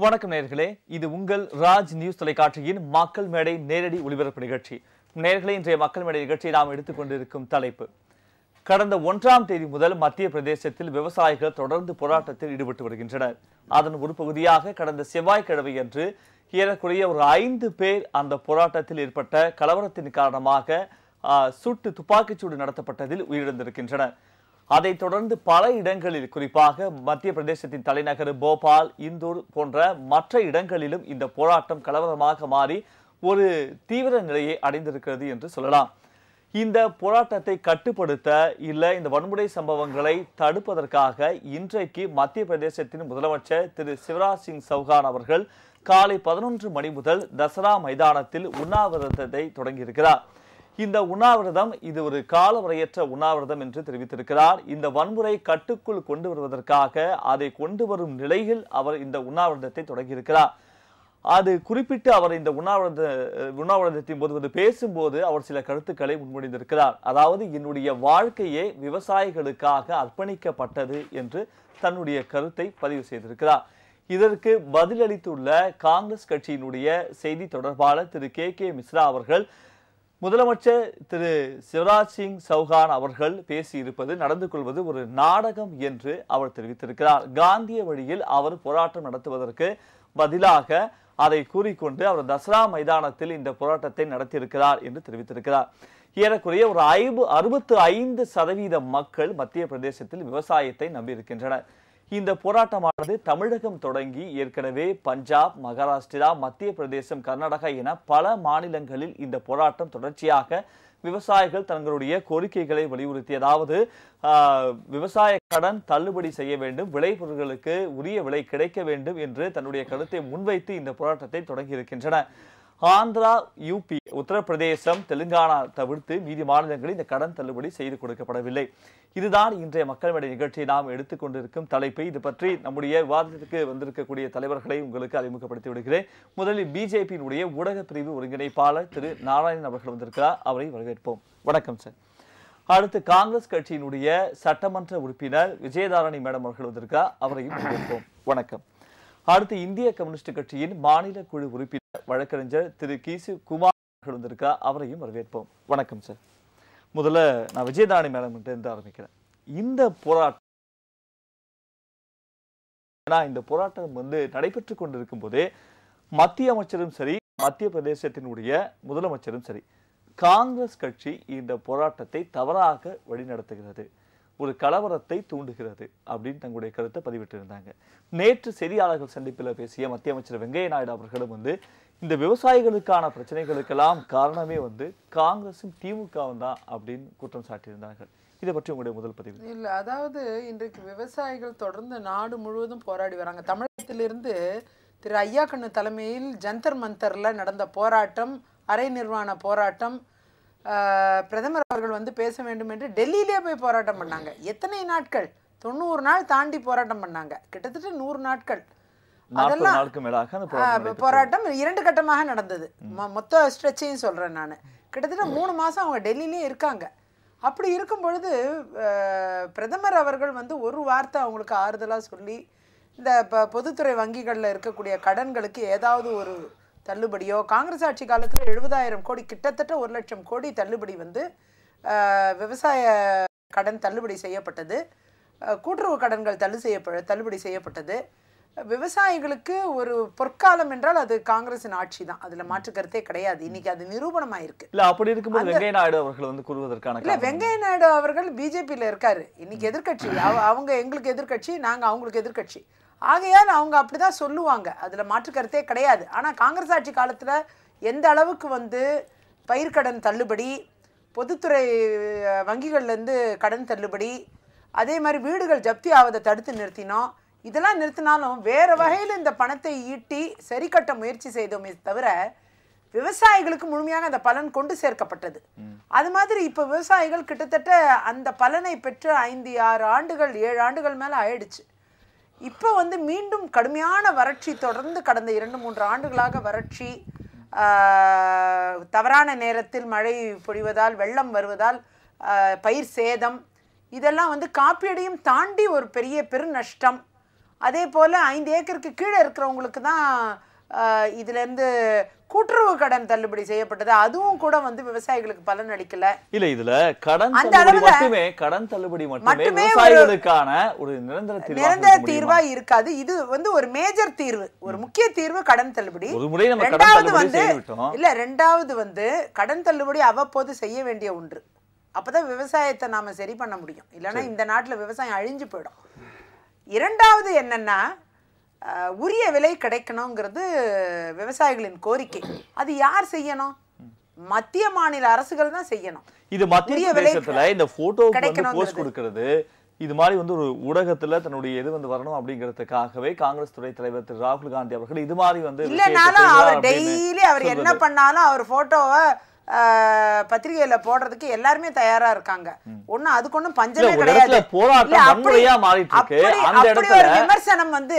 வணக்கம் நேயர்களே, இது உங்கள் ராஜ் நியூஸ் தொலைக்காட்சியின் மக்கள் மேடை நேரடி ஒளிபரப்பு நிகழ்ச்சி. நேயர்களே, இன்றைய மக்கள் மேடை நிகழ்ச்சியை நாம் எடுத்துக்கொண்டிருக்கும் தலைப்பு, கடந்த 1ஆம் தேதி முதல் மத்திய பிரதேசத்தில் விவசாயிகள் தொடர்ந்து போராட்டத்தில் ஈடுபட்டு வருகின்றனர். அதன் ஒரு பகுதியாக கடந்த செவ்வாய்க்கிழமையன்று ஏறக்குறைய ஒரு 5 பேர் அந்த போராட்டத்தில் ஏற்பட்ட கலவரத்தின் காரணமாக சுட்டு துப்பாக்கிச்சூடு நடத்தப்பட்டதில் உயிரிழந்திருக்கின்றனர். அதைத் தொடர்ந்து பல இடங்களில், குறிப்பாக மத்திய பிரதேசத்தின் தலைநகர் போபால், இந்தூர் போன்ற மற்ற இடங்களிலும் இந்த போராட்டம் கலவரமாக மாறி ஒரு தீவிர நிலையை அடைந்திருக்கிறது என்று சொல்லலாம். இந்த போராட்டத்தை கட்டுப்படுத்த இந்த வன்முறை சம்பவங்களை தடுப்பதற்காக இன்றைக்கு மத்திய பிரதேசத்தின் முதலமைச்சர் திரு சிவராஜ் சிங் சௌகான் அவர்கள் காலை 11 மணி முதல் தசரா மைதானத்தில் உண்ணாவிரதத்தை தொடங்கியிருக்கிறார். இந்த உண்ணாவிரதம் இது ஒரு காலவரையற்ற உண்ணாவிரதம் என்று தெரிவித்திருக்கிறார். இந்த வன்முறை கட்டுக்குள் கொண்டு வருவதற்காக, அதை கொண்டு வரும் நிலையில் அவர் இந்த உண்ணாவிரதத்தை தொடங்கியிருக்கிறார். அது குறிப்பிட்டு அவர் இந்த உண்ணாவிரதத்தின் போது பேசும்போது அவர் சில கருத்துக்களை முன்மொழிந்திருக்கிறார். அதாவது, என்னுடைய வாழ்க்கையே விவசாயிகளுக்காக அர்ப்பணிக்கப்பட்டது என்று தன்னுடைய கருத்தை பதிவு செய்திருக்கிறார். இதற்கு பதிலளித்துள்ள காங்கிரஸ் கட்சியினுடைய செய்தி தொடர்பாளர் திரு கே மிஸ்ரா அவர்கள், முதலமைச்சர் திரு சிவராஜ் சிங் சௌகான் அவர்கள் பேசியிருப்பது, நடந்து கொள்வது ஒரு நாடகம் என்று அவர் தெரிவித்திருக்கிறார். காந்திய வழியில் அவர் போராட்டம் நடத்துவதற்கு பதிலாக அதை கூறிக்கொண்டு அவர் தசரா மைதானத்தில் இந்த போராட்டத்தை நடத்தியிருக்கிறார் என்று தெரிவித்திருக்கிறார். ஏறக்குறைய ஒரு 65% மக்கள் மத்திய பிரதேசத்தில் விவசாயத்தை நம்பியிருக்கின்றனர். இந்த போராட்டமானது தமிழகம் தொடங்கி ஏற்கனவே பஞ்சாப், மகாராஷ்டிரா, மத்திய பிரதேசம், கர்நாடகா என பல மாநிலங்களில் இந்த போராட்டம் தொடர்ச்சியாக விவசாயிகள் தங்களுடைய கோரிக்கைகளை வலியுறுத்தியதாவது, விவசாய கடன் தள்ளுபடி செய்ய வேண்டும், விளைபொருட்களுக்கு உரிய விலை கிடைக்க வேண்டும் என்று தன்னுடைய கருத்தை முன்வைத்து இந்த போராட்டத்தை தொடங்கியிருக்கின்றன. ஆந்திரா, யூபி, உத்தரப்பிரதேசம், தெலுங்கானா தவிர்த்து மீதி மாநிலங்களில் இந்த கடன் தள்ளுபடி செய்து கொடுக்கப்படவில்லை. இதுதான் இன்றைய மக்கள் மேடை நிகழ்ச்சியை நாம் எடுத்துக்கொண்டிருக்கும் தலைப்பு. இது பற்றி நம்முடைய விவாதத்திற்கு வந்திருக்கக்கூடிய தலைவர்களை உங்களுக்கு அறிமுகப்படுத்தி விடுகிறேன். முதலில் பிஜேபியினுடைய ஊடக பிரிவு ஒருங்கிணைப்பாளர் திரு நாராயணன் அவர்கள் வந்திருக்கிறார். அவரை வரவேற்போம். வணக்கம் சார். அடுத்து காங்கிரஸ் கட்சியினுடைய சட்டமன்ற உறுப்பினர் விஜயதாரணி மேடம் அவர்கள் வந்திருக்கிறார். அவரையும் வரவேற்போம். வணக்கம். அடுத்து இந்திய கம்யூனிஸ்ட் கட்சியின் மாநில குழு உறுப்பினர் வழக்கறிஞர் திரு கிசு குமார் அவர்கள் வந்திருக்கிறார். அவரையும் வரவேற்போம். வணக்கம் சார். முதல்ல நான் விஜயதாரணி மேடம் இருந்து ஆரம்பிக்கிறேன். இந்த போராட்டம் நடைபெற்றுக் கொண்டிருக்கும் போதே மத்திய அமைச்சரும் சரி, மத்திய பிரதேசத்தினுடைய முதலமைச்சரும் சரி, காங்கிரஸ் கட்சி இந்த போராட்டத்தை தவறாக வழிநடத்துகிறது, ஒரு கலவரத்தை தூண்டுகிறது அப்படின்னு தங்களுடைய கருத்தை பதிவிட்டிருந்தாங்க. நேற்று செய்தியாளர்கள் சந்திப்பில் பேசிய மத்திய அமைச்சர் வெங்கையா நாயுடு அவர்களும் இந்த விவசாயிகளுக்கான பிரச்சனைகளுக்கெல்லாம் காரணமே காங்கிரசும் திமுகவும் தான் அப்படின்னு குற்றம் சாட்டியிருந்தார்கள். இதை பற்றி உங்களுடைய முதல் பதிவு. இல்ல, அதாவது இன்றைக்கு விவசாயிகள் தொடர்ந்து நாடு முழுவதும் போராடி வராங்க. தமிழகத்திலிருந்து திரு ஐயா கண்ணு தலைமையில் ஜந்தர் மந்தர்ல நடந்த போராட்டம், அரை நிர்வாண போராட்டம், பிரதமர் அவர்கள் பேச வேண்டும் என்று டெல்லியிலே போய் போராட்டம் பண்ணாங்க. எத்தனை நாட்கள்? 90 நாள் தாண்டி போராட்டம் பண்ணாங்க. கிட்டத்தட்ட 100 நாட்கள். அதெல்லாம் போராட்டம் 2 கட்டமாக நடந்தது. மொத்த ஸ்ட்ரெச்சையும் சொல்றேன் நான். கிட்டத்தட்ட 3 மாசம் அவங்க டெல்லியிலே இருக்காங்க. அப்படி இருக்கும் பொழுது பிரதமர் அவர்கள் ஒரு வார்த்தை அவங்களுக்கு ஆறுதலா சொல்லி, இந்த பொதுத்துறை வங்கிகளில் இருக்கக்கூடிய கடன்களுக்கு ஏதாவது ஒரு தள்ளுபடியோ, காங்கிரஸ் ஆட்சி காலத்தில் 70,000 கோடி, கிட்டத்தட்ட 1 லட்சம் கோடி தள்ளுபடி விவசாய கடன் தள்ளுபடி செய்யப்பட்டது. கூட்டுறவு கடன்கள் தள்ளுபடி செய்யப்பட்டது. விவசாயிகளுக்கு ஒரு பொற்காலம் என்றால் அது காங்கிரசின் ஆட்சி தான். அதுல மாற்று கருத்தே கிடையாது. இன்னைக்கு அது நிரூபணமாயிருக்கு. இல்ல, அப்படி இருக்கும்போது வெங்கையா நாயுடு அவர்கள் கூறுவதற்கான இல்ல, வெங்கையா நாயுடு அவர்கள் பிஜேபியில இருக்காரு. இன்னைக்கு எதிர்கட்சி. அவங்க எங்களுக்கு எதிர்கட்சி, நாங்க அவங்களுக்கு எதிர்கட்சி. ஆகையால் அவங்க அப்படிதான் சொல்லுவாங்க. அதுல மாற்று கருத்தே கிடையாது. ஆனா காங்கிரஸ் ஆட்சி காலத்துல எந்த அளவுக்கு பயிர்க்கடன் தள்ளுபடி, பொதுத்துறை வங்கிகள்ல இருந்து கடன் தள்ளுபடி, அதே மாதிரி வீடுகள் ஜப்தி ஆவதை தடுத்து நிறுத்தினோம். இதெல்லாம் நிறுத்தினாலும் வேற வகையில் இந்த பணத்தை ஈட்டி சரி கட்ட முயற்சி செய்தோமே தவிர விவசாயிகளுக்கு முழுமையாக அந்த பலன் கொண்டு சேர்க்கப்பட்டது. அது மாதிரி இப்ப விவசாயிகள் கிட்டத்தட்ட அந்த பலனை பெற்று 5, 6 ஆண்டுகள், 7 ஆண்டுகள் மேல ஆயிடுச்சு. இப்போ மீண்டும் கடுமையான வறட்சி தொடர்ந்து கடந்த 2-3 ஆண்டுகளாக வறட்சி, தவறான நேரத்தில் மழை பொழிவதால், வெள்ளம் வருவதால் பயிர் சேதம், இதெல்லாம் காப்பீடையும் தாண்டி ஒரு பெரிய பெரு நஷ்டம். அதே போல் 5 ஏக்கருக்கு கீழே இருக்கிறவங்களுக்கு தான் இதுலேருந்து கூட்டுறவு கடன் தள்ளுபடி செய்யப்பட்டது. அதுவும் கூட வந்து விவசாயிகளுக்கு பலன் அளிக்கல. இல்ல இதுல கடன் தள்ளுபடி மட்டுமே விவசாயிகளுக்கான ஒரு நிரந்தர தீர்வா இருக்காது. இது வந்து ஒரு மேஜர் தீர்வு, ஒரு முக்கிய தீர்வு கடன் தள்ளுபடி. ரெண்டாவது வந்து கடன் தள்ளுபடி அவ்வப்போது செய்ய வேண்டிய ஒன்று. அப்பதான் விவசாயத்தை நாம சரி பண்ண முடியும். இல்லைன்னா இந்த நாட்டுல விவசாயம் அழிஞ்சு போயிடும். இரண்டாவது என்னன்னா, உரிய விலை கிடைக்கணுங்கிறது விவசாயிகளின் கோரிக்கை. அது யார் செய்யணும்? மத்திய மாநில அரசுகள் தான் செய்யணும். இது மத்திய பிரதேசத்துல இந்த போட்டோக்கு போஸ்ட் கொடுக்கிறது, இது மாதிரி வந்து ஒரு ஊடகத்துல தன்னுடைய இது வந்து வரணும் அப்படிங்கிறதுக்காகவே காங்கிரஸ் துறை தலைவர் திரு ராகுல் காந்தி அவர்கள் இது மாதிரி வந்து இல்லைனாலும் அவர் டெய்லி அவர் என்ன பண்ணாலும் அவர் போட்டோவை பத்திரிகையில போடுறதுக்கு எல்லாருமே தயாரா இருக்காங்க. ஒண்ணும் அதுக்கு ஒண்ணும் பஞ்சமே கிடையாது. அப்படி ஒரு விமர்சனம் வந்து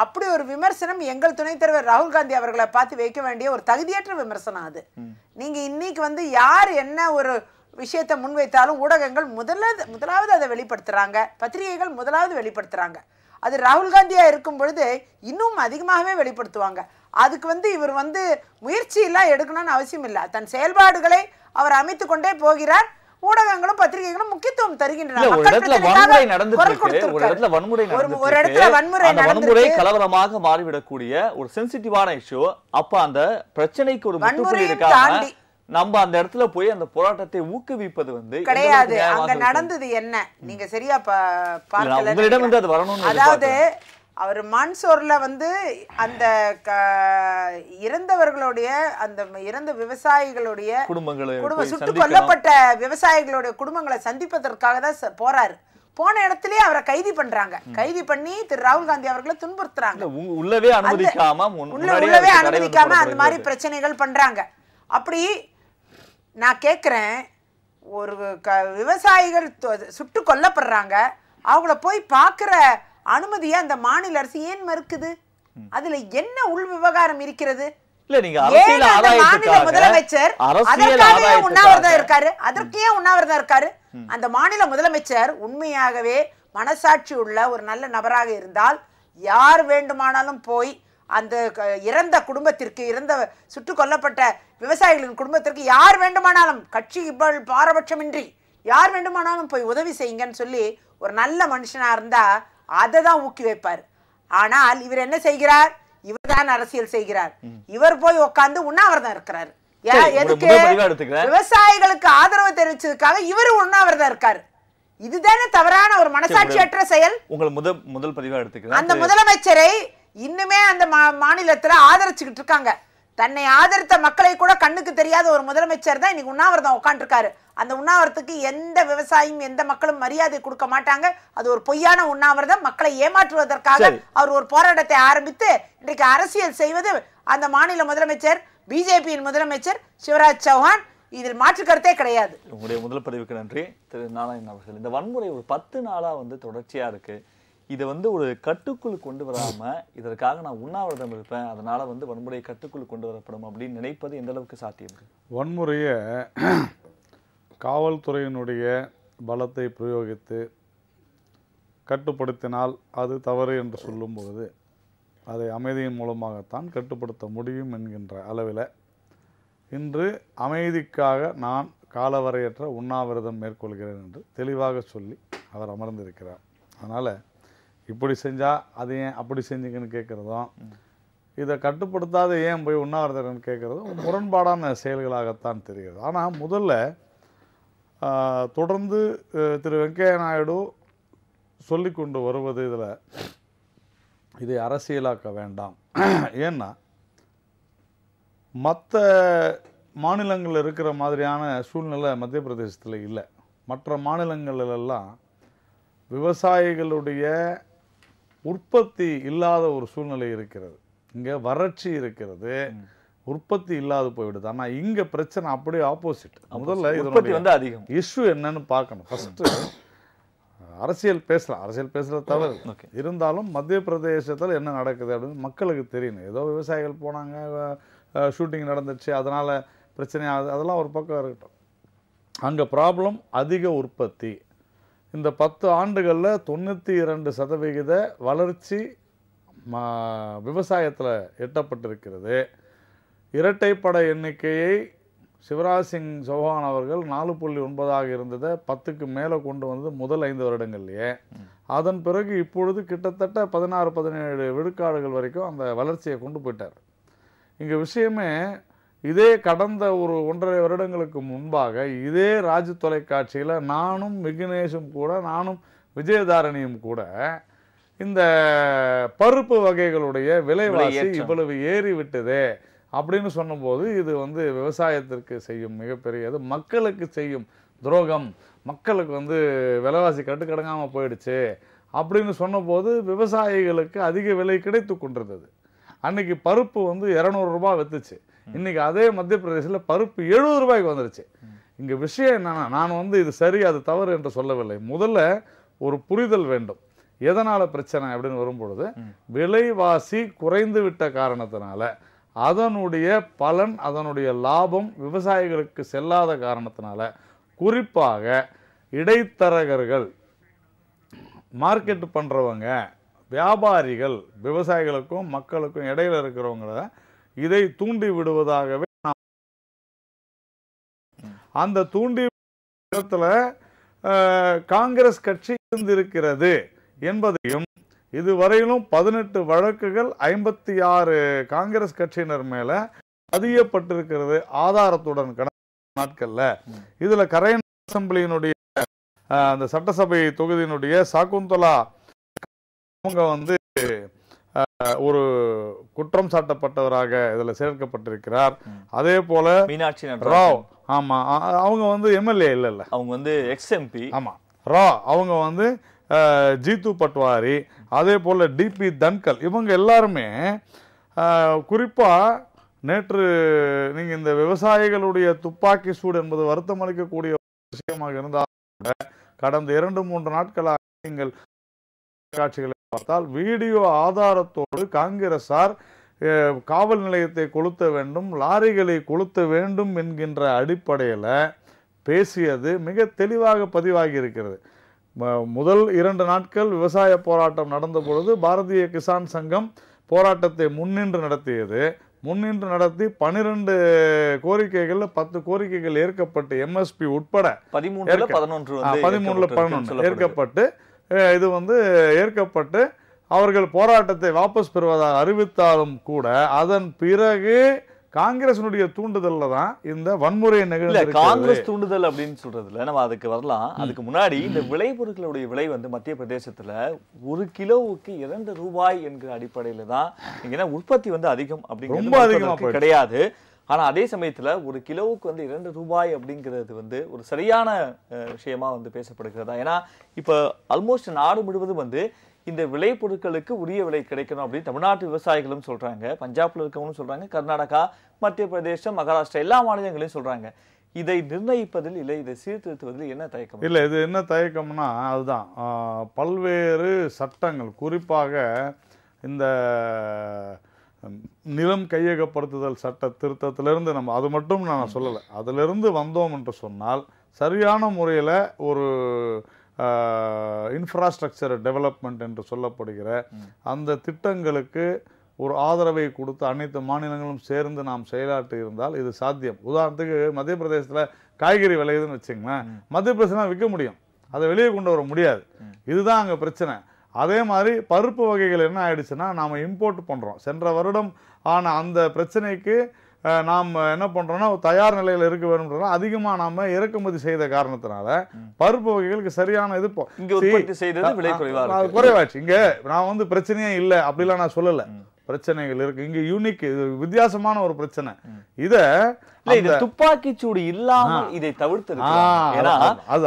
அப்படி ஒரு விமர்சனம் எங்கள் துணைத் தலைவர் ராகுல் காந்தி அவர்களை பார்த்து வைக்க வேண்டிய ஒரு தகுதியற்ற விமர்சனம் அது. நீங்க இன்னைக்கு வந்து யார் என்ன ஒரு விஷயத்தை முன்வைத்தாலும் ஊடகங்கள் முதலாவது அதை வெளிப்படுத்துறாங்க, பத்திரிகைகள் முதலாவது வெளிப்படுத்துறாங்க. அது ராகுல் காந்தியா இருக்கும் பொழுது இன்னும் அதிகமாகவே வெளிப்படுத்துவாங்க. அதுக்கு வந்து இவர் வந்து முயற்சி எல்லாம் எடுக்கணும்னு அவசியம் இல்லை. தன் செயல்பாடுகளை அவர் அமைத்து கொண்டே போகிறார். ஊடகங்களும் பத்திரிகைகளும் முக்கியத்துவம் தருகின்றன. வன்முறை கலவரமாக மாறிவிடக்கூடிய ஒரு சென்சிட்டிவான இஷ்யூ. அப்ப அந்த பிரச்சனைக்கு ஒரு முற்றுப்புள்ளி இருக்காம நம்ம அந்த இடத்துல போய் அந்த போராட்டத்தை ஊக்குவிப்பது வந்து கிடையாது. அங்க நடந்தது என்ன நீங்க சரியா பார்க்கல. அதாவது அவர் மான்சோர்ல வந்து அந்த இறந்தவர்களுடைய அந்த இறந்த விவசாயிகளுடைய சுட்டுக் கொல்லப்பட்ட விவசாயிகளுடைய குடும்பங்களை சந்திப்பதற்காக தான் போறாரு. போன இடத்திலேயே அவரை கைது பண்றாங்க. கைது பண்ணி திரு ராகுல் காந்தி அவர்களை துன்புறுத்துறாங்க. உள்ளவே அனுமதிக்காம அந்த மாதிரி பிரச்சனைகள் பண்றாங்க. அப்படி நான் கேட்கிறேன், ஒரு விவசாயிகள் சுட்டு கொல்லப்படுறாங்க, அவங்கள போய் பார்க்கிற அனுமதியை அந்த மாநில அரசு ஏன் மறுக்குது? அதுல என்ன உள் விவகாரம் இருக்கிறது? முதலமைச்சர் அதற்காக உண்ணாவிரதம் இருக்காரு. அதற்கு ஏன் உண்ணாவிரதம் இருக்காரு? அந்த மாநில முதலமைச்சர் உண்மையாகவே மனசாட்சி உள்ள ஒரு நல்ல நபராக இருந்தால் யார் வேண்டுமானாலும் போய் அந்த இறந்த குடும்பத்திற்கு, இறந்த சுட்டுக் கொல்லப்பட்ட விவசாயிகளின் குடும்பத்திற்கு யார் வேண்டுமானாலும் கட்சி பாரபட்சமின்றி யார் வேண்டுமானாலும் போய் உதவி செய்யுங்கன்னு சொல்லி ஒரு நல்ல மனுஷனா இருந்தா அதை தான் ஊக்கி வைப்பார். ஆனால் இவர் என்ன செய்கிறார்? இவர் தான் அரசியல் செய்கிறார். இவர் போய் உட்கார்ந்து உண்ணாவிரதம் இருக்கிறார். எதுக்கு? விவசாயிகளுக்கு ஆதரவு தெரிவிச்சதுக்காக இவரு உண்ணாவிரதம் இருக்காரு. இதுதானே தவறான ஒரு மனசாட்சியற்ற செயல். உங்களை முதல் பதிவா எடுத்துக்கிறேன். அந்த முதலமைச்சரை இன்னுமே அந்த மாநிலத்துல ஆதரிச்சுக்கிட்டு இருக்காங்க. தன்னை ஆதரித்த மக்களை கூட கண்ணுக்கு தெரியாத ஒரு முதலமைச்சர் தான் இன்னைக்கு உண்ணாவிரதம் உட்காந்துருக்காரு. அந்த உண்ணாவிரத்துக்கு எந்த விவசாயியும் எந்த மக்களும் மரியாதை கொடுக்க மாட்டாங்க. அது ஒரு பொய்யான உண்ணாவிரதம். மக்களை ஏமாற்றுவதற்காக அவர் ஒரு போராட்டத்தை ஆரம்பித்து இன்றைக்கு அரசியல் செய்வது அந்த மாநில முதலமைச்சர், பிஜேபியின் முதலமைச்சர் சிவராஜ் சௌஹான். இதில் மாற்று கருத்தே கிடையாது. உங்களுடைய முதல் பதிவுக்கு நன்றி திரு நாராயணன் அவர்கள். இந்த வன்முறை ஒரு 10 நாளா வந்து தொடர்ச்சியா இருக்கு. இதை வந்து ஒரு கட்டுக்குள் கொண்டு வராம இதற்காக நான் உண்ணாவிரதம் இருப்பேன், அதனால வந்து வன்முறையை கட்டுக்குள் கொண்டு வரப்படும் அப்படின்னு நினைப்பது எந்த அளவுக்கு சாத்தியம்? வன்முறையை காவல்துறையினுடைய பலத்தை பிரயோகித்து கட்டுப்படுத்தினால் அது தவறு என்று சொல்லும்போது அதை அமைதியின் மூலமாகத்தான் கட்டுப்படுத்த முடியும் என்கின்ற அளவில் இன்று அமைதிக்காக நான் காலவரையற்ற உண்ணாவிரதம் மேற்கொள்கிறேன் என்று தெளிவாக சொல்லி அவர் அமர்ந்திருக்கிறார். அதனால் இப்படி செஞ்சால் அது ஏன் அப்படி செஞ்சுங்கன்னு கேட்குறதும், இதை கட்டுப்படுத்தாத ஏன் போய் உண்ணாவிரதம்னு கேட்குறதும் முரண்பாடான செயல்களாகத்தான் தெரிகிறது. ஆனால் முதல்ல தொடர்ந்து திரு வெங்கையா நாயுடு சொல்லி கொண்டு வருவது இதை அரசியலாக்க வேண்டாம். ஏன்னா மற்ற மாநிலங்களில் இருக்கிற மாதிரியான சூழ்நிலை மத்திய பிரதேசத்தில் இல்லை. மற்ற மாநிலங்களிலெல்லாம் விவசாயிகளுடைய உற்பத்தி இல்லாத ஒரு சூழ்நிலை இருக்கிறது. இங்கே வறட்சி இருக்கிறது, உற்பத்தி இல்லாது போய்விடுது. ஆனால் இங்கே பிரச்சனை அப்படியே ஆப்போசிட். முதல்ல இதனுடைய இஷ்யூ என்னன்னு பார்க்கணும். ஃபஸ்ட்டு அரசியல் பேசுகிறது தவறு இருந்தாலும் மத்திய பிரதேசத்தில் என்ன நடக்குது அப்படின்னு மக்களுக்கு தெரியணும். ஏதோ விவசாயிகள் போனாங்க, ஷூட்டிங் நடந்துச்சு, அதனால் பிரச்சனை ஆகுது, அதெல்லாம் ஒரு பக்கம் இருக்கட்டும். அங்கே ப்ராப்ளம் அதிக உற்பத்தி. இந்த 10 ஆண்டுகளில் 92% வளர்ச்சி விவசாயத்தில் எட்டப்பட்டிருக்கிறது. இரட்டைப்படை எண்ணிக்கையை சிவராஜ் சிங் சௌஹான் அவர்கள் 4.9 இருந்ததை 10க்கு மேலே கொண்டு வந்து முதல் 5 வருடங்கள்லையே, அதன் பிறகு இப்பொழுது கிட்டத்தட்ட 16-17 விழுக்காடுகள் வரைக்கும் அந்த வளர்ச்சியை கொண்டு போயிட்டார். இங்கே விஷயமே இதே கடந்த ஒரு 1.5 வருடங்களுக்கு முன்பாக இதே ராஜ் தொலைக்காட்சியில் நானும் விக்னேஷும் கூட, நானும் விஜயதாரணியும் கூட இந்த பருப்பு வகைகளுடைய விலைவாசி இவ்வளவு ஏறி விட்டதே அப்படின்னு சொன்னபோது, இது வந்து விவசாயத்திற்கு செய்யும் மிகப்பெரியது, மக்களுக்கு செய்யும் துரோகம், மக்களுக்கு விலைவாசி கட்டுக்கடங்காமல் போயிடுச்சு அப்படின்னு சொன்னபோது விவசாயிகளுக்கு அதிக விலை கிடைத்து கொண்டிருந்தது. அன்னைக்கு பருப்பு 200 ரூபாய் வித்துச்சு. இன்னைக்கு அதே மத்திய பிரதேசத்தில் பருப்பு 70 ரூபாய்க்கு வந்துருச்சு. இங்க விஷயம் என்னன்னா, நான் இது சரி அது தவறு என்று சொல்லவில்லை. முதல்ல ஒரு புரிதல் வேண்டும். எதனால பிரச்சனை அப்படின்னு வரும்பொழுது, விலைவாசி குறைந்து விட்ட காரணத்தினால அதனுடைய பலன், அதனுடைய லாபம் விவசாயிகளுக்கு செல்லாத காரணத்தினால, குறிப்பாக இடைத்தரகர்கள், மார்க்கெட் பண்றவங்க, வியாபாரிகள், விவசாயிகளுக்கும் மக்களுக்கும் இடையில இருக்கிறவங்கள இதை தூண்டி விடுவதாகவே அந்த தூண்டி இடத்துல காங்கிரஸ் கட்சி இருந்திருக்கிறது என்பதையும், இதுவரையிலும் 18 வழக்குகள் 56 காங்கிரஸ் கட்சியினர் மேல பதியப்பட்டிருக்கிறது ஆதாரத்துடன் கடந்த நாட்கள்ல. இதுல கரையன் அசம்பிளியினுடைய அந்த சட்டசபை தொகுதியினுடைய சாகுந்தலா அவங்க ஒரு குற்றம் சாட்டப்பட்டவராக இதுல சேர்க்கப்பட்டிருக்கிறார். அதே போல மீனாட்சி ராவ், ஆமா, அவங்க எம்எல்ஏ இல்ல, அவங்க எக்ஸ்எம்பி. ஆமா, அவங்க ஜீத்து பட்வாரி, அதே போல டிபி தன்கல், இவங்க எல்லாருமே குறிப்பா நேற்று நீங்க இந்த விவசாயிகளுடைய துப்பாக்கி சூடு என்பது வருத்தம் அளிக்கக்கூடிய விஷயமாக இருந்தால் கடந்த 2-3 நாட்களாக நீங்கள் காட்சிகளை பார்த்தால் வீடியோ ஆதாரத்தோடு காங்கிரசார் காவல் நிலையத்தை கொளுத்த வேண்டும், லாரிகளை கொளுத்த வேண்டும் என்கின்ற அடிப்படையில் பேசியது மிக தெளிவாக பதிவாகி இருக்கிறது. முதல் 2 நாட்கள் விவசாய போராட்டம் நடந்த பொழுது பாரதிய கிசான் சங்கம் போராட்டத்தை முன்னின்று நடத்தியது. முன்னின்று நடத்தி 12 கோரிக்கைகள் 10 கோரிக்கைகள் ஏற்கப்பட்டு, எம்எஸ்பி உட்பட 13-11 ஏற்கப்பட்டு, இது ஏற்கப்பட்டு அவர்கள் போராட்டத்தை வாபஸ் பெறுவதாக அறிவித்தாலும் கூட அதன் பிறகு காங்கிரசினுடைய தூண்டுதல்ல தான் இந்த வன்முறை நிகழ்வு. காங்கிரஸ் தூண்டுதல் அப்படின்னு சொல்றதுல நம்ம அதுக்கு வரலாம். அதுக்கு முன்னாடி இந்த விளைபொருட்களுடைய விலை மத்திய பிரதேசத்துல 1 கிலோவுக்கு 2 ரூபாய் என்கிற அடிப்படையில தான் உற்பத்தி அதிகம் அப்படிங்கிறது கிடையாது. ஆனா அதே சமயத்துல 1 கிலோவுக்கு 2 ரூபாய் அப்படிங்கிறது ஒரு சரியான விஷயமா பேசப்படுகிறதா? ஏன்னா இப்ப ஆல்மோஸ்ட் நாடு முழுவதும் இந்த விளைபொருட்களுக்கு உரிய விலை கிடைக்கணும் அப்படின்னு தமிழ்நாட்டு விவசாயிகளும் சொல்றாங்க, பஞ்சாப்ல இருக்கவங்களும் சொல்றாங்க, கர்நாடகா, மத்திய பிரதேசம், மகாராஷ்டிரா எல்லா மாநிலங்களையும் சொல்றாங்க. இதை நிர்ணயிப்பதில் இல்லை, இதை சீர்திருத்துவதில் என்ன தயக்கம்? இல்லை, இது என்ன தயக்கம்னா அதுதான் பல்வேறு சட்டங்கள், குறிப்பாக இந்த நிலம் கையகப்படுத்துதல் சட்ட திருத்தத்திலிருந்து நம்ம அது மட்டும் நான் சொல்லலை, அதிலிருந்து வந்தோம் என்று சொன்னால் சரியான முறையில் ஒரு இன்ஃப்ராஸ்ட்ரக்சர் டெவலப்மெண்ட் என்று சொல்லப்படுகிற அந்த திட்டங்களுக்கு ஒரு ஆதரவை கொடுத்து அனைத்து மாநிலங்களும் சேர்ந்து நாம் செயலாற்றி இருந்தால் இது சாத்தியம். உதாரணத்துக்கு மத்திய பிரதேசத்தில் காய்கறி விளையுதுன்னு வச்சுங்களேன், மத்திய பிரதேசம் விற்க முடியும், அதை வெளியே கொண்டு வர முடியாது. இதுதான் அங்கே பிரச்சனை. அதே மாதிரி பருப்பு வகைகள் என்ன ஆயிடுச்சுன்னா, நாம் இம்போர்ட் பண்ணுறோம். சென்ற வருடம் ஆன அந்த பிரச்சனைக்கு நாம் என்ன பண்றோம்னா தயார் நிலையில் இருக்க வேணும்ன்றத அதிகமா நாம இறக்குமதி செய்த காரணத்தினால பருப்பு வகைகளுக்கு சரியான இது குறைவாச்சு. இங்க நான் பிரச்சனையே இல்லை அப்படிலாம் நான் சொல்லல, பிரச்சனைகள் இருக்கு. இங்க யூனிக் வித்தியாசமான ஒரு பிரச்சனை. துப்பாக்கி சூடு இல்லாமல் இதை தவிர்த்து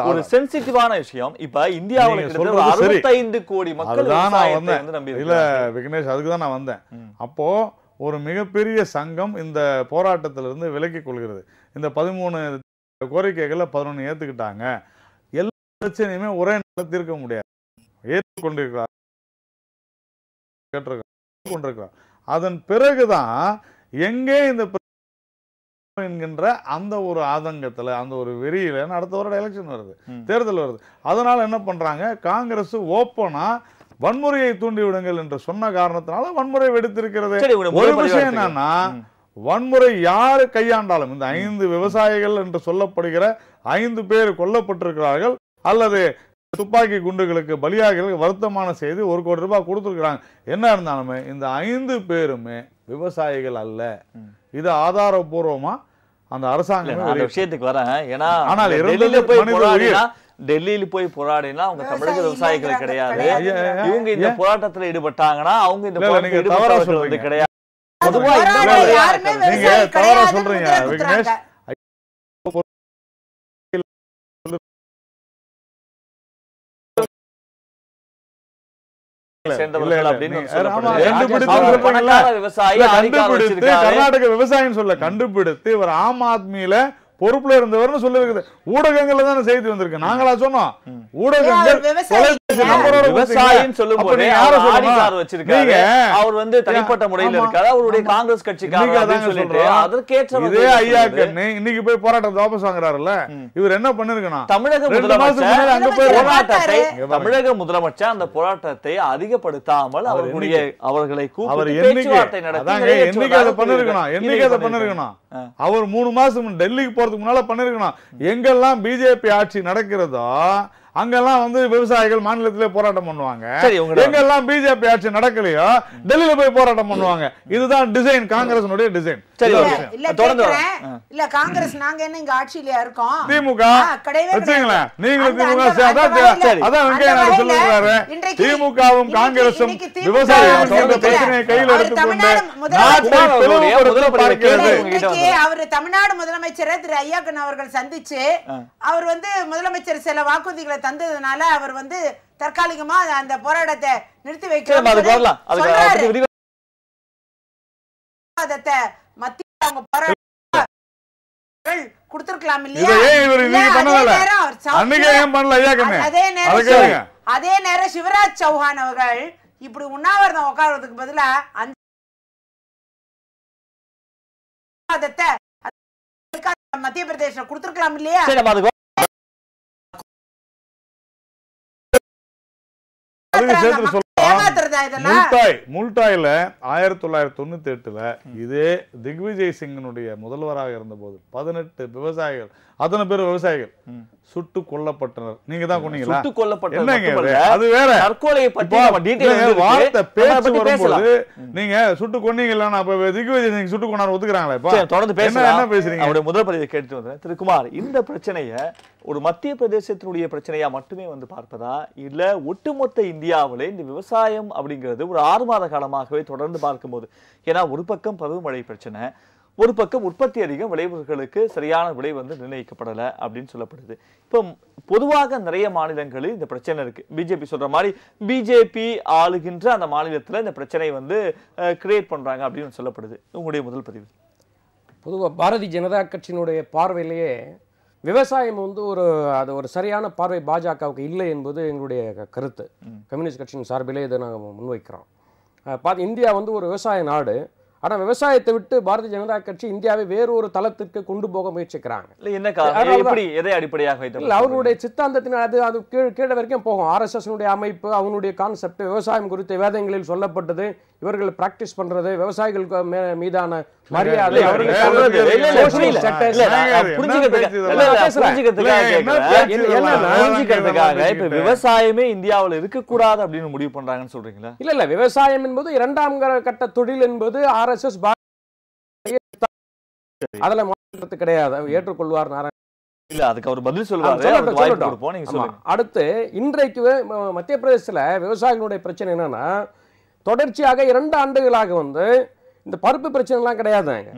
ஒரு சென்சிட்டிவான விஷயம். இப்ப இந்தியாவுல 65 கோடி மக்கள் இல்ல விக்னேஷ், அதுக்குதான் நான் வந்தேன். அப்போ ஒரு மிகப்பெரிய சங்கம் இந்த போராட்டத்திலிருந்து விலக்கிக் கொள்கிறது. இந்த 13 கோரிக்கைகளை 11 ஏத்துக்கிட்டாங்க. எல்லா பிரச்சனையுமே ஒரே நாளில் தீர்க்க முடியாது, ஏற்றுக்கொண்டிருக்கிறார். அதன் பிறகுதான் எங்கே இந்த என்கின்ற அந்த ஒரு ஆதங்கத்துல, அந்த ஒரு வெறியில அடுத்த வருடம் எலெக்ஷன் வருது, தேர்தல் வருது. அதனால என்ன பண்றாங்க, காங்கிரஸ் ஓப்பனா வன்முறையை தூண்டி விடுங்கள் என்று சொன்ன காரணத்தினால வன்முறை வெடித்திருக்கிறது. ஒரு விஷயம் என்னன்னா, வன்முறை யாரு கையாண்டாலும் இந்த 5 விவசாயிகள் என்று சொல்லப்படுகிற 5 பேர் கொல்லப்பட்டிருக்கிறார்கள் அல்லது துப்பாக்கி குண்டுகளுக்கு பலியாகிறதுக்கு வருத்தமான செய்தி, 1 கோடி ரூபாய் கொடுத்திருக்கிறாங்க. என்ன இருந்தாலுமே இந்த 5 பேருமே விவசாயிகள் அல்ல. இது ஆதாரபூர்வமா அந்த அரசாங்கம் விஷயத்துக்கு வரேன். ஏன்னா ஆனால் டெல்லியில போய் போராடினா அவங்க தமிழக விவசாயிகள் கிடையாது. இவங்க இந்த போராட்டத்துல ஈடுபட்டாங்கன்னா அவங்க இந்த போராட்டத்துல தவறா சொல்றது கிடையாது. பொதுவா நீங்க தவறா சொல்றீங்க விக்னேஷ். கர்நாடக விவசாயம் சொல்ல கண்டுபிடித்து இவர் ஆம் ஆத்மியில பொறுப்புல இருந்தவர்னு சொல்லிருக்குது. ஊடகங்கள்ல தானே செய்தி வந்திருக்கு, நாங்களா சொன்னோம். ஊடகங்கள் விவசாயின்னு சொல்லும்போது அவர் வந்து தனிப்பட்ட முறையில் இருக்காரு, அவருடைய காங்கிரஸ் கட்சிக்காரர் சொல்லிட்டு அதற்கேற்ற இதே ஐயா கண்ணு இன்னைக்கு போய் போராட்டத்தை வாபஸ் வாங்குறாருல்ல, இவர் என்ன பண்ணிருக்கணும், தமிழக முதலமைச்சர் அந்த போராட்டத்தை அதிகப்படுத்தாமல் அவர்களை பேச்சுவார்த்தை நடத்தி என்னைக்கு அதை பண்ணிருக்கணும். அவர் 3 மாசம் டெல்லிக்கு போறதுக்கு முன்னால பண்ணிருக்கணும். எங்கெல்லாம் பிஜேபி ஆட்சி நடக்கிறதோ அங்கெல்லாம் வந்து விவசாயிகள் மாநிலத்திலே போராட்டம் பண்ணுவாங்க. எங்கெல்லாம் பிஜேபி ஆட்சி நடக்கலையோ டெல்லியில போய் போராட்டம் பண்ணுவாங்க. இதுதான் டிசைன், காங்கிரஸினுடைய டிசைன். இல்ல காங்கிரஸ் நாங்க என்ன இங்க ஆட்சியில இருக்கோம், திமுக வச்சுங்களேன், நீங்களும் திமுக அதான் வெங்கையா நாயுடு சொல்லுறாரு. திமுகவும் காங்கிரசும் விவசாயிகள் பிரச்சனையை கையில் எடுத்துக்கொண்டு நாட்டை பிளவுபடுத்த பார்க்கிறது. அவர் தமிழ்நாடு முதலமைச்சரை திரு ஐயாக்கன் அவர்கள் சந்திச்சு அவர் வந்து முதலமைச்சர் சில வாக்குறுதிகளை தந்ததுனால அவர் வந்து தற்காலிகமா அந்த போராட்டத்தை நிறுத்தி வைக்கிறார். மத்திய அவங்க போராட்டம் கொடுத்திருக்கலாம் இல்லையா? அதே நேரம் சிவராஜ் சௌஹான் அவர்கள் இப்படி உண்ணாவிரதம் உட்கார்றதுக்கு பதிலா அந்த மத்திய பிரதேச கொடுத்திருக்கலாம் இல்லையா? முல்டாயில 1998 இதே திக்விஜய் சிங்கனுடைய முதல்வராக இருந்த போது 18 விவசாயிகள், அத்தனை பேர் விவசாயிகள் சுட்டு கொல்லப்பட்டனர். நீங்க தான் கொன்னீங்களா? சுட்டு கொல்லப்பட்டனர் அது வேற. தற்கொலை பத்தி நம்ம டீடைல் வார்த்தை பேச்சு வரும்போது நீங்க சுட்டு கொன்னீங்களா, அப்ப திக்விஜய் சிங் சுட்டு கொண்டாரு ஒத்துக்கறாங்களா? இப்ப தொடர்ந்து பேசலாம். என்ன பேசுறீங்க? அவருடைய முதல் பதிவை கேட்டு வந்தேன். திரு குமார், இந்த பிரச்சனையை ஒரு மத்திய பிரதேசத்தினுடைய பிரச்சனையா மட்டுமே வந்து பார்ப்பதா, இல்ல ஒட்டுமொத்த இந்தியாவிலே இந்த விவசாயம் அப்படிங்கிறது ஒரு 6 மாத காலமாகவே தொடர்ந்து பார்க்கும்போது, ஏன்னா ஒரு பக்கம் பருவமழை பிரச்சனை, ஒரு பக்கம் உற்பத்தி அதிகம், விளைவுகளுக்கு சரியான விலை வந்து நிர்ணயிக்கப்படலை அப்படின்னு சொல்லப்படுது. இப்போ பொதுவாக நிறைய மாநிலங்களில் இந்த பிரச்சனை இருக்கு. பிஜேபி சொல்ற மாதிரி பிஜேபி ஆளுகின்ற அந்த மாநிலத்தில் இந்த பிரச்சனை வந்து கிரியேட் பண்றாங்க அப்படின்னு சொல்லப்படுது. உங்களுடைய முதல் பதிவு. பொதுவாக பாரதிய ஜனதா கட்சியினுடைய பார்வையிலேயே விவசாயம் வந்து ஒரு சரியான பார்வை பாஜகவுக்கு இல்லை என்பது எங்களுடைய கருத்து. கம்யூனிஸ்ட் கட்சியின் சார்பிலே இதை நாங்கள் முன்வைக்கிறோம். இந்தியா வந்து ஒரு விவசாய நாடு. ஆனா விவசாயத்தை விட்டு பாரதிய ஜனதா கட்சி இந்தியாவை வேறு ஒரு தளத்திற்கு கொண்டு போக முயற்சிக்கிறாங்க. அவருடைய சித்தாந்தத்தின் அது கீழே வரைக்கும் போகும். RSS அமைப்பு, அவனுடைய கான்செப்ட், விவசாயம் குறித்த வேதங்களில் சொல்லப்பட்டது, இவர்கள் பிராக்டிஸ் பண்றது, விவசாயிகள் மீதான மரியாதை, விவசாயமே இந்தியாவில் இருக்கக்கூடாது அப்படின்னு முடிவு பண்றாங்கன்னு சொல்றீங்களா? இல்ல விவசாயம் என்பது 2ஆம் கட்ட தொழில் என்பது RSS அதுல மாற்றது கிடையாது, ஏற்றுக்கொள்வார் நாராயண. இல்ல அதுக்கு அவர் பதில் சொல்லுவாரு. அடுத்து இன்றைக்கு மத்திய பிரதேசத்துல விவசாயிகளுடைய பிரச்சனை என்னன்னா, தொடர்ச்சியாக 2 ஆண்டுகளாக வந்து இந்த பருப்பு பிரச்சனை எல்லாம் கிடையாதுங்க.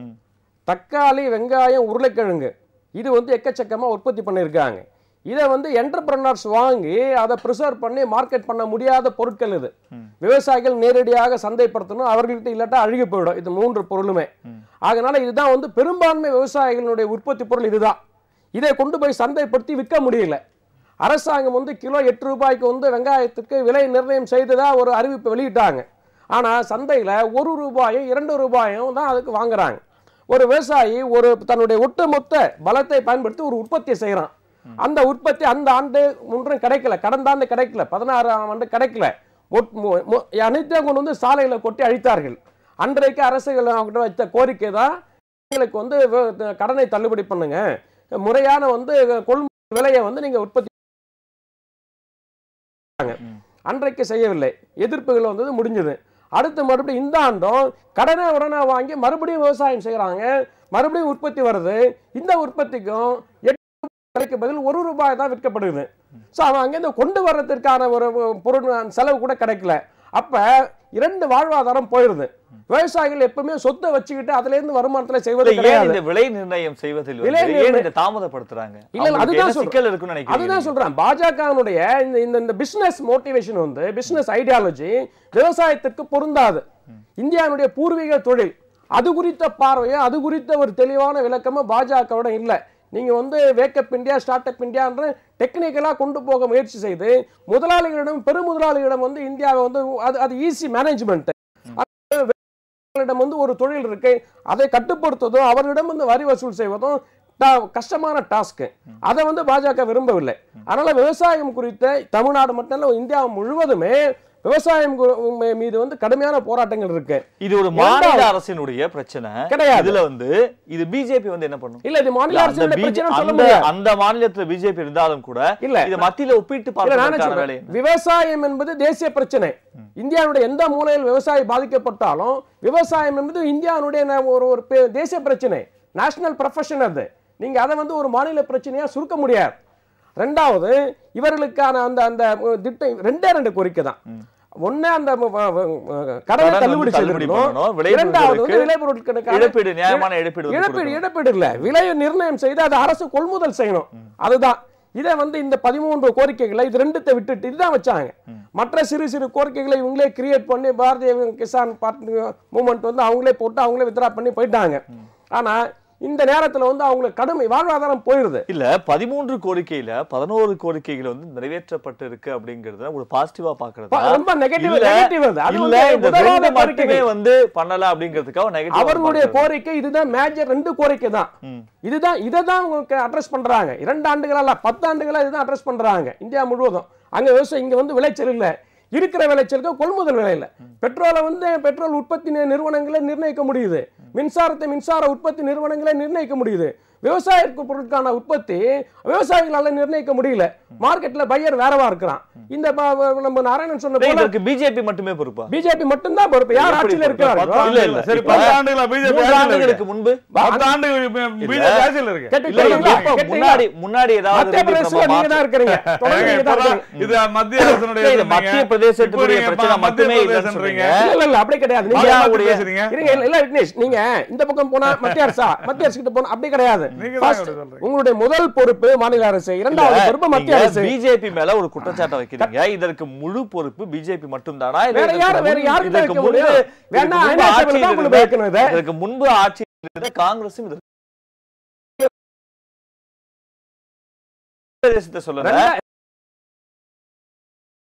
தக்காளி, வெங்காயம், உருளைக்கிழங்கு இது வந்து எக்கச்சக்கமா உற்பத்தி பண்ணிருக்காங்க. இதை வந்து என்டர்பிரனர்ஸ் வாங்கி அதை ப்ரிசர்வ் பண்ணி மார்க்கெட் பண்ண முடியாத பொருட்கள் இது. விவசாயிகள் நேரடியாக சந்தைப்படுத்தணும், அவர்கள்ட்ட இல்லாட்டா அழுகி போயிடும். இது 3 பொருளுமே. அதனால இதுதான் வந்து பெரும்பான்மை விவசாயிகளுடைய உற்பத்தி பொருள் இதுதான். இதை கொண்டு போய் சந்தைப்படுத்தி விற்க முடியல. அரசாங்கம் வந்து கிலோ 8 ரூபாய்க்கு வந்து வெங்காயத்துக்கு விலை நிர்ணயம் செய்ததா ஒரு அறிவிப்பு வெளியிட்டாங்க. ஆனா சந்தையில 1 ரூபாயும் 2 ரூபாயும் தான் அதுக்கு வாங்குறாங்க. ஒரு விவசாயி ஒரு தன்னுடைய ஒட்டுமொத்த பலத்தை பயன்படுத்தி ஒரு உற்பத்தியை செய்யறான். அந்த உற்பத்தி அந்த ஆண்டு ஒன்றும் கிடைக்கல, கடந்த ஆண்டு கிடைக்கல, 16ஆம் ஆண்டு கிடைக்கல. அனைத்தையும் கொண்டு வந்து சாலைகளை கொட்டி அழித்தார்கள். அன்றைக்கு அரசுகள் அவங்ககிட்ட வைத்த கோரிக்கை தான், எங்களுக்கு வந்து கடனை தள்ளுபடி பண்ணுங்க, முறையான வந்து கொள்முதல் விலையை வந்து நீங்க உற்பத்தி. அன்றைக்கு செய்யவில்லை, எதிர்ப்புகள் வந்தது, முடிஞ்சது. அடுத்து மறுபடியும் இந்த ஆண்டும் கடனை உடனே வாங்கி மறுபடியும் விவசாயம் செய்யறாங்க, மறுபடியும் உற்பத்தி வருது. இந்த உற்பத்திக்கும் 8 ரூபாய்க்கு பதில் 1 ரூபாய் தான் விற்கப்படுது. ஸோ அவன் அங்கேருந்து கொண்டு வர்றதுக்கான ஒரு பொருள் செலவு கூட கிடைக்கல. அப்ப 2 வாழ்வாதாரம் போயிருது. விவசாயிகள் எப்பவுமே சொத்தை வச்சுக்கிட்டு அதுல இருந்து வருமானத்துல செய்வது கிடையாது. இந்த விலை நிர்ணயம் செய்வதில் தாமதப்படுத்துறாங்க. அதுதான் சொல்றேன். பாஜகவுடைய இந்த பிசினஸ் மோட்டிவேஷன் வந்து, பிசினஸ் ஐடியாலஜி விவசாயத்திற்கு பொருந்தாது. இந்தியாவுடைய பூர்வீக தொழில் அது குறித்த பார்வையோ அது குறித்த ஒரு தெளிவான விளக்கமும் பாஜகவோட இல்லை. நீங்க வந்து wake up India, start up India டெக்னிக்கலா கொண்டு போக முயற்சி செய்து முதலாளிகளிடம், பெருமுதலாளிகளிடம் வந்து இந்தியாவை வந்து அது ஈஸி மேனேஜ்மெண்ட் வந்து ஒரு தொழில் இருக்கு, அதை கட்டுப்படுத்துவதும் அவர்களிடம் வந்து வரி வசூல் செய்வதும் கஷ்டமான டாஸ்க். அதை வந்து பாஜக விரும்பவில்லை. அதனால விவசாயம் குறித்த தமிழ்நாடு மட்டும் இல்ல, இந்தியா முழுவதுமே விவசாயம் மீது வந்து கடுமையான போராட்டங்கள் இருக்கு. இது ஒரு மாநில அரசினுடைய பிரச்சனை கிடையாது. இதுல வந்து இது பிஜேபி வந்து என்ன பண்ணும்? இல்ல, இது மாநில அரசினுடைய பிரச்சனை சொல்ல முடியாது. அந்த மாநிலத்துல பிஜேபி இருந்தாலும் கூட இல்ல, இது மத்தியில ஒப்பிட்டு பார்க்கறதுக்கான வேலை. விவசாயம் என்பது தேசிய பிரச்சனை. இந்தியாவுடைய எந்த மூலையில் விவசாயம் பாதிக்கப்பட்டாலும் விவசாயம் என்பது இந்தியாவுடைய ஒரு தேசிய பிரச்சனை, நேஷனல் ப்ரொஃபஷன். அது நீங்க அதை வந்து ஒரு மாநில பிரச்சனையா சுருக்க முடியாது. ரெண்டாவது, இவர்களுக்கான அந்த அந்த திட்டம் 2 கோரிக்கை தான். ஒண்ணு அந்த கடனை தள்ளுபடி செய்திருக்கணும். இரண்டாவது வந்து விளைபொருட்களுக்கான இழப்பீடு இல்ல, விலை நிர்ணயம் செய்து அதை அரசு கொள்முதல் செய்யணும். அதுதான். இதை வந்து இந்த 13 கோரிக்கைகளை இது 2 விட்டுட்டு இதுதான் வச்சாங்க. மற்ற சிறு சிறு கோரிக்கைகளை இவங்களே கிரியேட் பண்ணி பாரதிய கிசான் பார்ட்டி மூவ்மெண்ட் வந்து அவங்களே போட்டு அவங்களே வித்ரா பண்ணி போயிட்டாங்க. ஆனா இந்த நேரத்துல வந்து அவங்களுக்கு கடுமை வாழ்வாதாரம் போயிருது. இல்ல, 13 கோரிக்கையில 11 கோரிக்கைகள் வந்து நிறைவேற்றப்பட்டு இருக்கு அப்படிங்கறத ஒரு பாசிட்டிவா பாக்குறது ரொம்ப நெகட்டிவ் அது. இல்ல, இந்த 2 மட்டுமே வந்து பண்ணல அப்படிங்கிறதுக்காக நெகட்டிவ். அவர்களுடைய கோரிக்கை இதுதான், மேஜர் 2 கோரிக்கை தான். இதுதான், இததான் அவங்க அட்ரஸ் பண்றாங்க. 2 ஆண்டுகளா 10 ஆண்டுகளா இதுதான் அட்ரஸ் பண்றாங்க இந்தியா முழுவதும். அங்க விவசாயம், இங்க வந்து விளைச்சல் இல்ல, இருக்கிற விளைச்சலுக்கு கொள்முதல் விலை இல்ல. பெட்ரோலை வந்து பெட்ரோல் உற்பத்தி நிறுவனங்களை நிர்ணயிக்க முடியுது, மின்சாரத்தை மின்சார உற்பத்தி நிறுவனங்களை நிர்ணயிக்க முடியுது. விவசாய பொருட்கான உற்பத்தி விவசாயிகளால நிர்ணயிக்க முடியல. மார்க்கெட்ல பையர் வேறவா இருக்கிறான். இந்த நம்ம நாராயணன் சொன்ன போல பிஜேபி மட்டுமே பொறுப்பா? பிஜேபி மட்டும் தான் பொறுப்பு. யார் ஆட்சியில இருக்காங்க? இல்ல இல்ல, சரி, 10 ஆண்டுகளுக்கு முன்பு 10 ஆண்டுகள் பிஜேபி ஆட்சியில இருக்கு. முன்னாடி ஏதாவது நீங்க தான் இருக்கீங்க. இது மத்திய அரசுடைய மத்திய பிரதேசத்துடைய பிரச்சனை மட்டுமே இல்லன்றீங்க. இல்ல இல்ல, அப்படி கிடையாது. நீங்க இல்ல விக்னேஷ், நீங்க இந்த பக்கம் போனா மத்திய அரசு கிட்ட போனா அப்படி கிடையாது. உங்களுடைய முதல் பொறுப்பு மாநில அரசு, இரண்டாவது பொறுப்பு மத்திய அரசு. பிஜேபி மேல ஒரு குற்றச்சாட்டை வைக்கிறீங்க, இதற்கு முழு பொறுப்பு பிஜேபி மட்டும் தானா? இதற்கு முன்பு ஆட்சி இருந்த காங்கிரசும் சொல்லுங்க.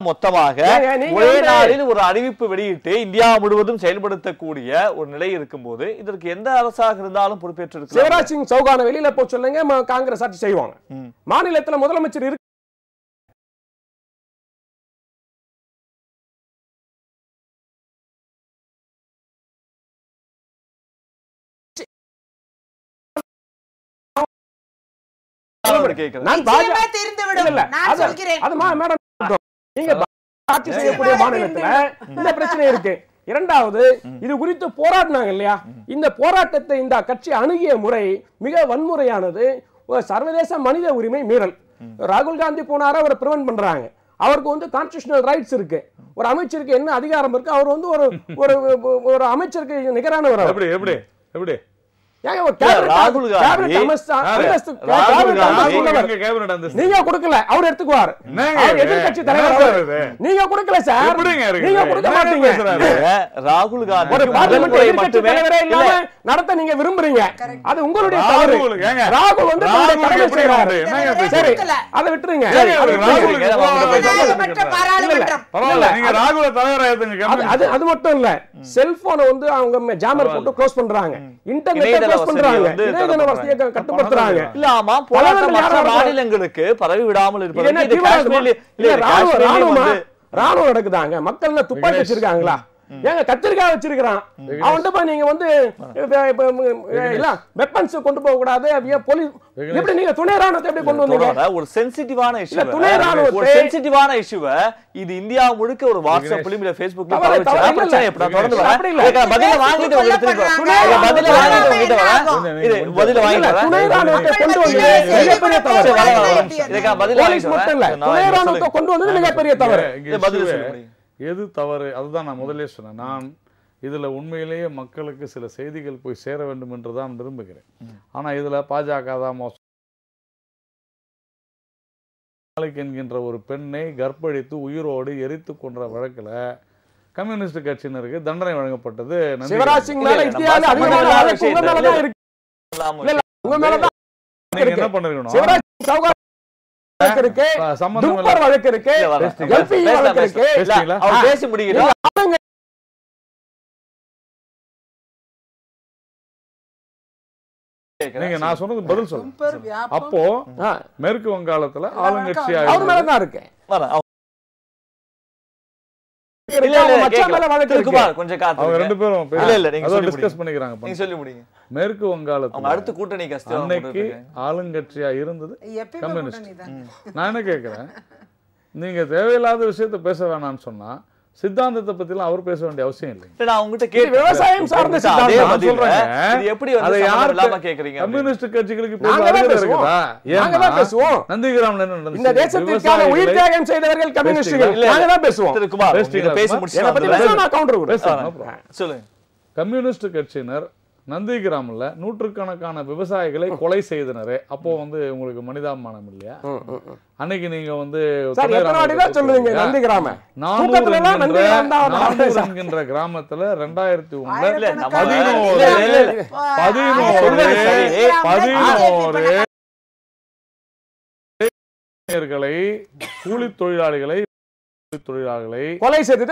மொத்தமாக ஒரே நாளில் ஒரு அறிவிப்பு வெளியிட்டு இந்தியா முழுவதும் செயல்படுத்தக்கூடிய ஒரு நிலை இருக்கும்போது இதற்கு எந்த அரசாக இருந்தாலும் பொறுப்பேற்று சிவராஜ் சிங் சௌகான வெளியில போய் சொல்லுங்க, காங்கிரஸ் ஆட்சி செய்வாங்க. மாநிலத்துல முதலமைச்சர் இருக்கு. நீங்க ஆட்சி செய்யக்கூடிய மாநிலத்துல இந்த பிரச்சனை இருக்கு. இரண்டாவது, இது குறித்து போராடினாங்க இல்லையா, இந்த போராட்டத்தை இந்த கட்சி அணுகிய முறை மிக வன்முறையானது, சர்வதேச மனித உரிமை மீறல். ராகுல் காந்தி போனார அவரை பிரிவென்ட் பண்றாங்க. அவருக்கு வந்து கான்ஸ்டிடியூஷனல் ரைட்ஸ் இருக்கு. ஒரு அமைச்சருக்கு என்ன அதிகாரம் இருக்கு? அவர் வந்து ஒரு அமைச்சருக்கு நிகரானவர். எப்படி எப்படி எப்படி ராகுல் காந்தி நீங்க கொடுக்கல, அவர் எடுத்துக்குவார். எதிர்கட்சி தலைவர் நீங்க கொடுக்கல சார், நீங்க கொடுக்க மாட்டீங்க. ராகுல் காந்தி ஒரு பார்லிமெண்ட் எதிர்கட்சி தலைவரே இல்லாம நடத்த நீங்க விரும்புறீங்க, அது உங்களுடைய தவறு. ராகுல் வந்து கடமை செய்யறாரு, சரி அதை விட்டுருங்க. அது மட்டும் இல்ல, செல்போனை வந்து அவங்க ஜாமர் போட்டு க்ளோஸ் பண்றாங்க, இன்டர்நெட் மைனஸ் பண்றாங்க, இணையதள வசதியை கட்டுப்படுத்துறாங்க. இல்ல ஆமா, போராட்டம் மற்ற மாநிலங்களுக்கு பரவி விடாமல் இருப்பதற்கு இது காஷ்மீர்ல இல்ல ராணுவம் நடக்குதாங்க, மக்கள் துப்பாக்கி வச்சிருக்காங்களா? ஏங்க கத்திரிக்காய் வச்சிருக்கான் அவன்கிட்ட போய் நீங்க வந்து வெப்பன்ஸ் கொண்டு போக கூடாது. போலீஸ் எப்படி நீங்க துணை ராணுவத்தை எப்படி கொண்டு வந்தீங்க? ஒரு சென்சிட்டிவான இஷ்யூ, துணை ராணுவத்தை ஒரு சென்சிட்டிவான இஷ்யூவை இது இந்தியா முழுக்க ஒரு வாட்ஸ்அப்லயும் இல்ல ஃபேஸ்புக்லயும் பரவச்சா பிரச்சனை எப்படா தொடர்ந்து வர பதில வாங்கிட்டு உங்க திருப்பி பதில வாங்கிட்டு உங்ககிட்ட வர இது பதில வாங்கிட்டு துணை ராணுவத்தை கொண்டு வந்து மிகப்பெரிய தவறு. இதுக்கு பதில போலீஸ் மட்டும் இல்ல, துணை ராணுவத்தை கொண்டு வந்து மிகப்பெரிய தவறு. பதில் சொல்லுங்க. எது தவறு? அதுதான் நான் முதலே சொன்னேன். நான் இதுல உண்மையிலேயே மக்களுக்கு சில செய்திகள் போய் சேர வேண்டும் என்று தான் விரும்புகிறேன். ஆனா இதுல பாஜக தான் மோசம். என்கின்ற ஒரு பெண்ணை கர்ப்பழித்து உயிரோடு எரித்து கொன்ற வழக்குல கம்யூனிஸ்ட் கட்சியினருக்கு தண்டனை வழங்கப்பட்டது. சிவராஜ் சிங் மேல இந்தியால அதிகமான வழக்கு உங்க மேல தான் இருக்கு. உங்க மேல தான் நீங்க என்ன பண்ணிருக்கணும்? சிவராஜ் சிங் சௌகார் இருக்கு, துப்பர் வழக்கு இருக்கு, எல்பி வழக்கு இருக்கு. அவர் பேசி முடிக்கணும். நீங்க நான் சொன்னது பதில் சொல்லுங்க. அப்போ மேற்கு வங்காளத்துல ஆளுங்கட்சி அவர் மேல தான் இருக்கு. மேற்கு வங்காளத்துல அடுத்த கூட்டணி அன்னைக்கு ஆளுங்கட்சியா இருந்தது கம்யூனிஸ்ட். நான் என்ன கேட்கிறேன், நீங்க தேவையில்லாத விஷயத்த பேச வேணாம்னு சொன்னா சித்தாந்தத்தை பத்தி எல்லாம் அவர் பேச வேண்டிய அவசியம் இல்லை. நான் உங்ககிட்ட கேட்டு விவசாயம் சார்ந்த சித்தாந்தம் சொல்றேன். இது எப்படி வந்து சம்பந்தம் இல்லாம கேக்குறீங்க? கம்யூனிஸ்ட் கட்சிகளுக்கு பேசுவோம். நந்திகிராம்ல என்ன நடந்துச்சு? இந்த தேசத்திற்காக உயிர் தியாகம் செய்தவர்கள் கம்யூனிஸ்டுகள். நாங்க தான் பேசுவோம். குமார் பேசி முடிச்சு நான் கவுண்டர் சொல்லுங்க. கம்யூனிஸ்ட் கட்சியினர் நந்திகிராம்ல நூற்றுக்கணக்கான விவசாயிகளை கொலை செய்தனரே. அப்போ வந்து உங்களுக்கு மனிதாபிமானம் இல்லையா? அன்னைக்கு நீங்க வந்து என்கின்ற கிராமத்துல 2011 கூலி தொழிலாளிகளை கொலை செய்து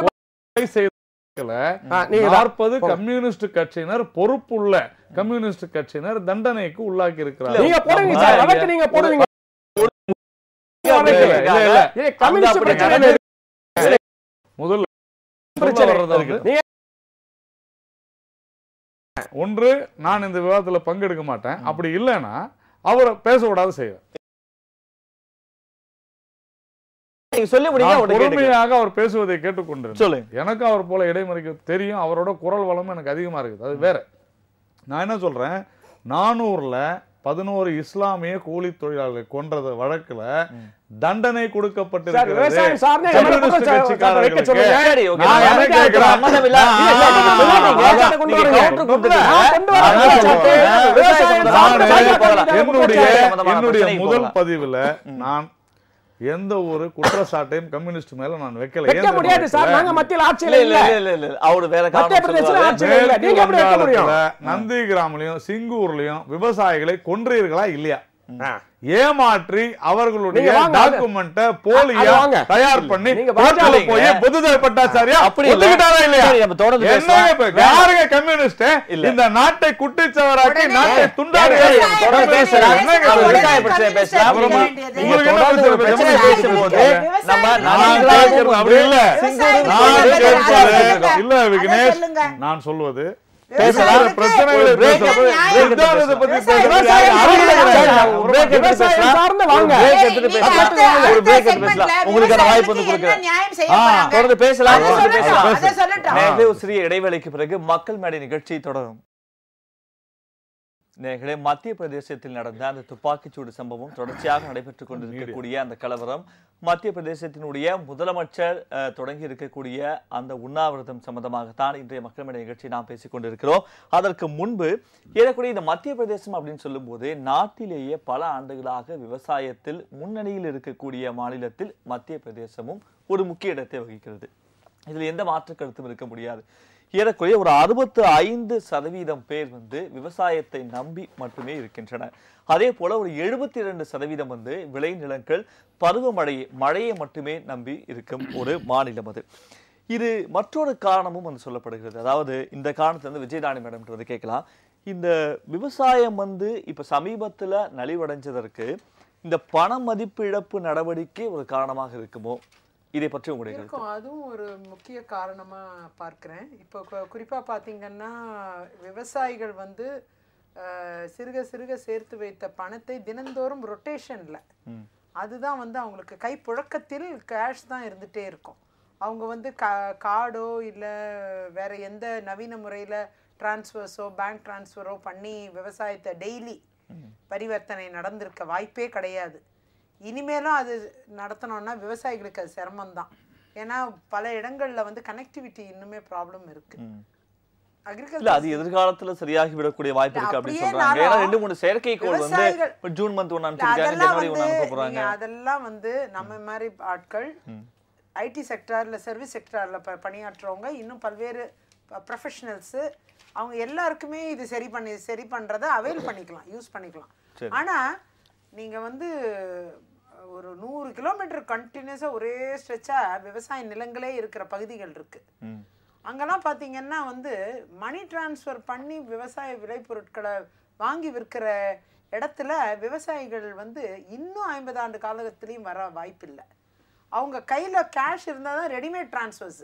40 கம்யூனிஸ்ட் கட்சியினர் பொறுப்புள்ள கம்யூனிஸ்ட் கட்சியினர் தண்டனைக்கு உள்ளாக்கி இருக்கிறார். ஒன்று, நான் இந்த விவாதத்துல பங்கெடுக்க மாட்டேன். அப்படி இல்லைன்னா அவரை பேசக்கூடாது செய்வேன். பொறுமையாக அவர் பேசுவதை கேட்டுக்கொண்டிருந்தேன். எனக்கு அவர் போல இடைமறிக்க தெரியும். அவரோட குரல் வளமும் எனக்கு அதிகமா இருக்குது. அது வேற. நான் என்ன சொல்றேன், 411 இஸ்லாமிய கூலி தொழிலாளர்களை கொன்றது வழக்குல தண்டனை கொடுக்கப்பட்டிருக்கிறது. என்னுடைய முதல் பதிவுல நான் எந்த ஒரு குற்றச்சாட்டையும் கம்யூனிஸ்ட் மேல நான் வைக்க முடியாது சார். நாங்க மத்தியில் ஆட்சியில இல்ல. அவரு வேற நந்திகிராம்லயும் சிங்கூர்லயும் விவசாயிகளை கொன்றீர்களா இல்லையா? ஏமாற்றி அவர்களுடைய டாக்குமெண்ட போலியா தயார் பண்ணி போய் புதுதேவ் பட்டாச்சாரியா ஒத்துக்கிட்டாரா இல்லையா? யாருங்க கம்யூனிஸ்ட் இந்த நாட்டை குட்டிச்சவராக்கி நாட்டை துண்டாடி இல்ல விக்னேஷ், நான் சொல்வது சிறிய இடைவேளைக்கு பிறகு மக்கள் மேடை நிகழ்ச்சி தொடரும். மத்திய பிரதேசத்தில் நடந்த அந்த துப்பாக்கிச்சூடு சம்பவம் தொடர்ச்சியாக நடைபெற்றுக் கொண்டிருக்கக்கூடிய அந்த கலவரம், மத்திய பிரதேசத்தினுடைய முதலமைச்சர் தொடங்கி இருக்கக்கூடிய அந்த உண்ணாவிரதம் சம்பந்தமாகத்தான் இன்றைய மக்கள் மேடை நிகழ்ச்சி நாம் பேசிக் கொண்டிருக்கிறோம். அதற்கு முன்பு ஏறக்கூடிய இந்த மத்திய பிரதேசம் அப்படின்னு சொல்லும் போது நாட்டிலேயே பல ஆண்டுகளாக விவசாயத்தில் முன்னணியில் இருக்கக்கூடிய மாநிலத்தில் மத்திய பிரதேசமும் ஒரு முக்கிய இடத்தை வகிக்கிறது. இதில் எந்த மாற்று கருத்தும் இருக்க முடியாது. ஏறக்குறைய ஒரு 65% பேர் வந்து விவசாயத்தை நம்பி மட்டுமே இருக்கின்றனர். அதே போல ஒரு 72% வந்து விளைநிலங்கள் மழையை மட்டுமே நம்பி இருக்கும் ஒரு மாநிலம் அது. இது மற்றொரு காரணமும் வந்து சொல்லப்படுகிறது. அதாவது இந்த காரணத்துல வந்து விஜயதானி மேடம் வந்து கேட்கலாம், இந்த விவசாயம் இப்ப சமீபத்துல நலிவடைஞ்சதற்கு இந்த பண மதிப்பு இழப்பு நடவடிக்கை ஒரு காரணமாக இருக்குமோ? இதை பற்றி உங்களுடைய இருக்கும். அதுவும் ஒரு முக்கிய காரணமா பார்க்கிறேன். இப்போ குறிப்பா பாத்தீங்கன்னா விவசாயிகள் சிறுக சிறுக சேர்த்து வைத்த பணத்தை தினந்தோறும் ரொட்டேஷன்ல, அதுதான் அவங்களுக்கு கைப்புழக்கத்தில் கேஷ் தான் இருந்துட்டே இருக்கும். அவங்க கார்டோ இல்லை வேற எந்த நவீன முறையில் டிரான்ஸ்ஃபர்ஸோ பேங்க் டிரான்ஸ்ஃபரோ பண்ணி விவசாயத்தை டெய்லி பரிவர்த்தனை நடந்திருக்க வாய்ப்பே கிடையாது. இனிமேலும் அது நடத்தணும்னா விவசாயிகளுக்கு அது சிரமம்தான். ஏன்னா பல இடங்களில் கனெக்டிவிட்டி இன்னுமே ப்ராப்ளம் இருக்கு. அது எதிர்காலத்துல சரியாகி விடக்கூடிய வாய்ப்பு இருக்கு அப்படின்னு சொல்றாங்க. ஏன்னா 2-3 செயற்கைக்கோள் ஜூன் மந்த் போறாங்க. அதெல்லாம் நம்ம மாதிரி ஆட்கள் ஐடி செக்டார்ல சர்வீஸ் செக்டார்ல பணியாற்றுறவங்க இன்னும் பல்வேறு ப்ரொஃபஷனல்ஸ் அவங்க எல்லாருக்குமே இது சரி பண்றதை அவைல் பண்ணிக்கலாம், யூஸ் பண்ணிக்கலாம். ஆனா நீங்க ஒரு 100 கிலோமீட்டர் கண்டினியூஸா ஒரே ஸ்ட்ரெச்சா விவசாய நிலங்களே இருக்கிற பகுதிகள் இருக்கு. அங்கெல்லாம் பார்த்தீங்கன்னா மணி டிரான்ஸ்ஃபர் பண்ணி விவசாய விளைபொருட்களை வாங்கி விற்கிற இடத்துல விவசாயிகள் இன்னும் 50 ஆண்டு காலத்திலையும் வர வாய்ப்பு இல்லை. அவங்க கையில் கேஷ் இருந்தால் தான் ரெடிமேட் டிரான்ஸ்ஃபர்ஸ்,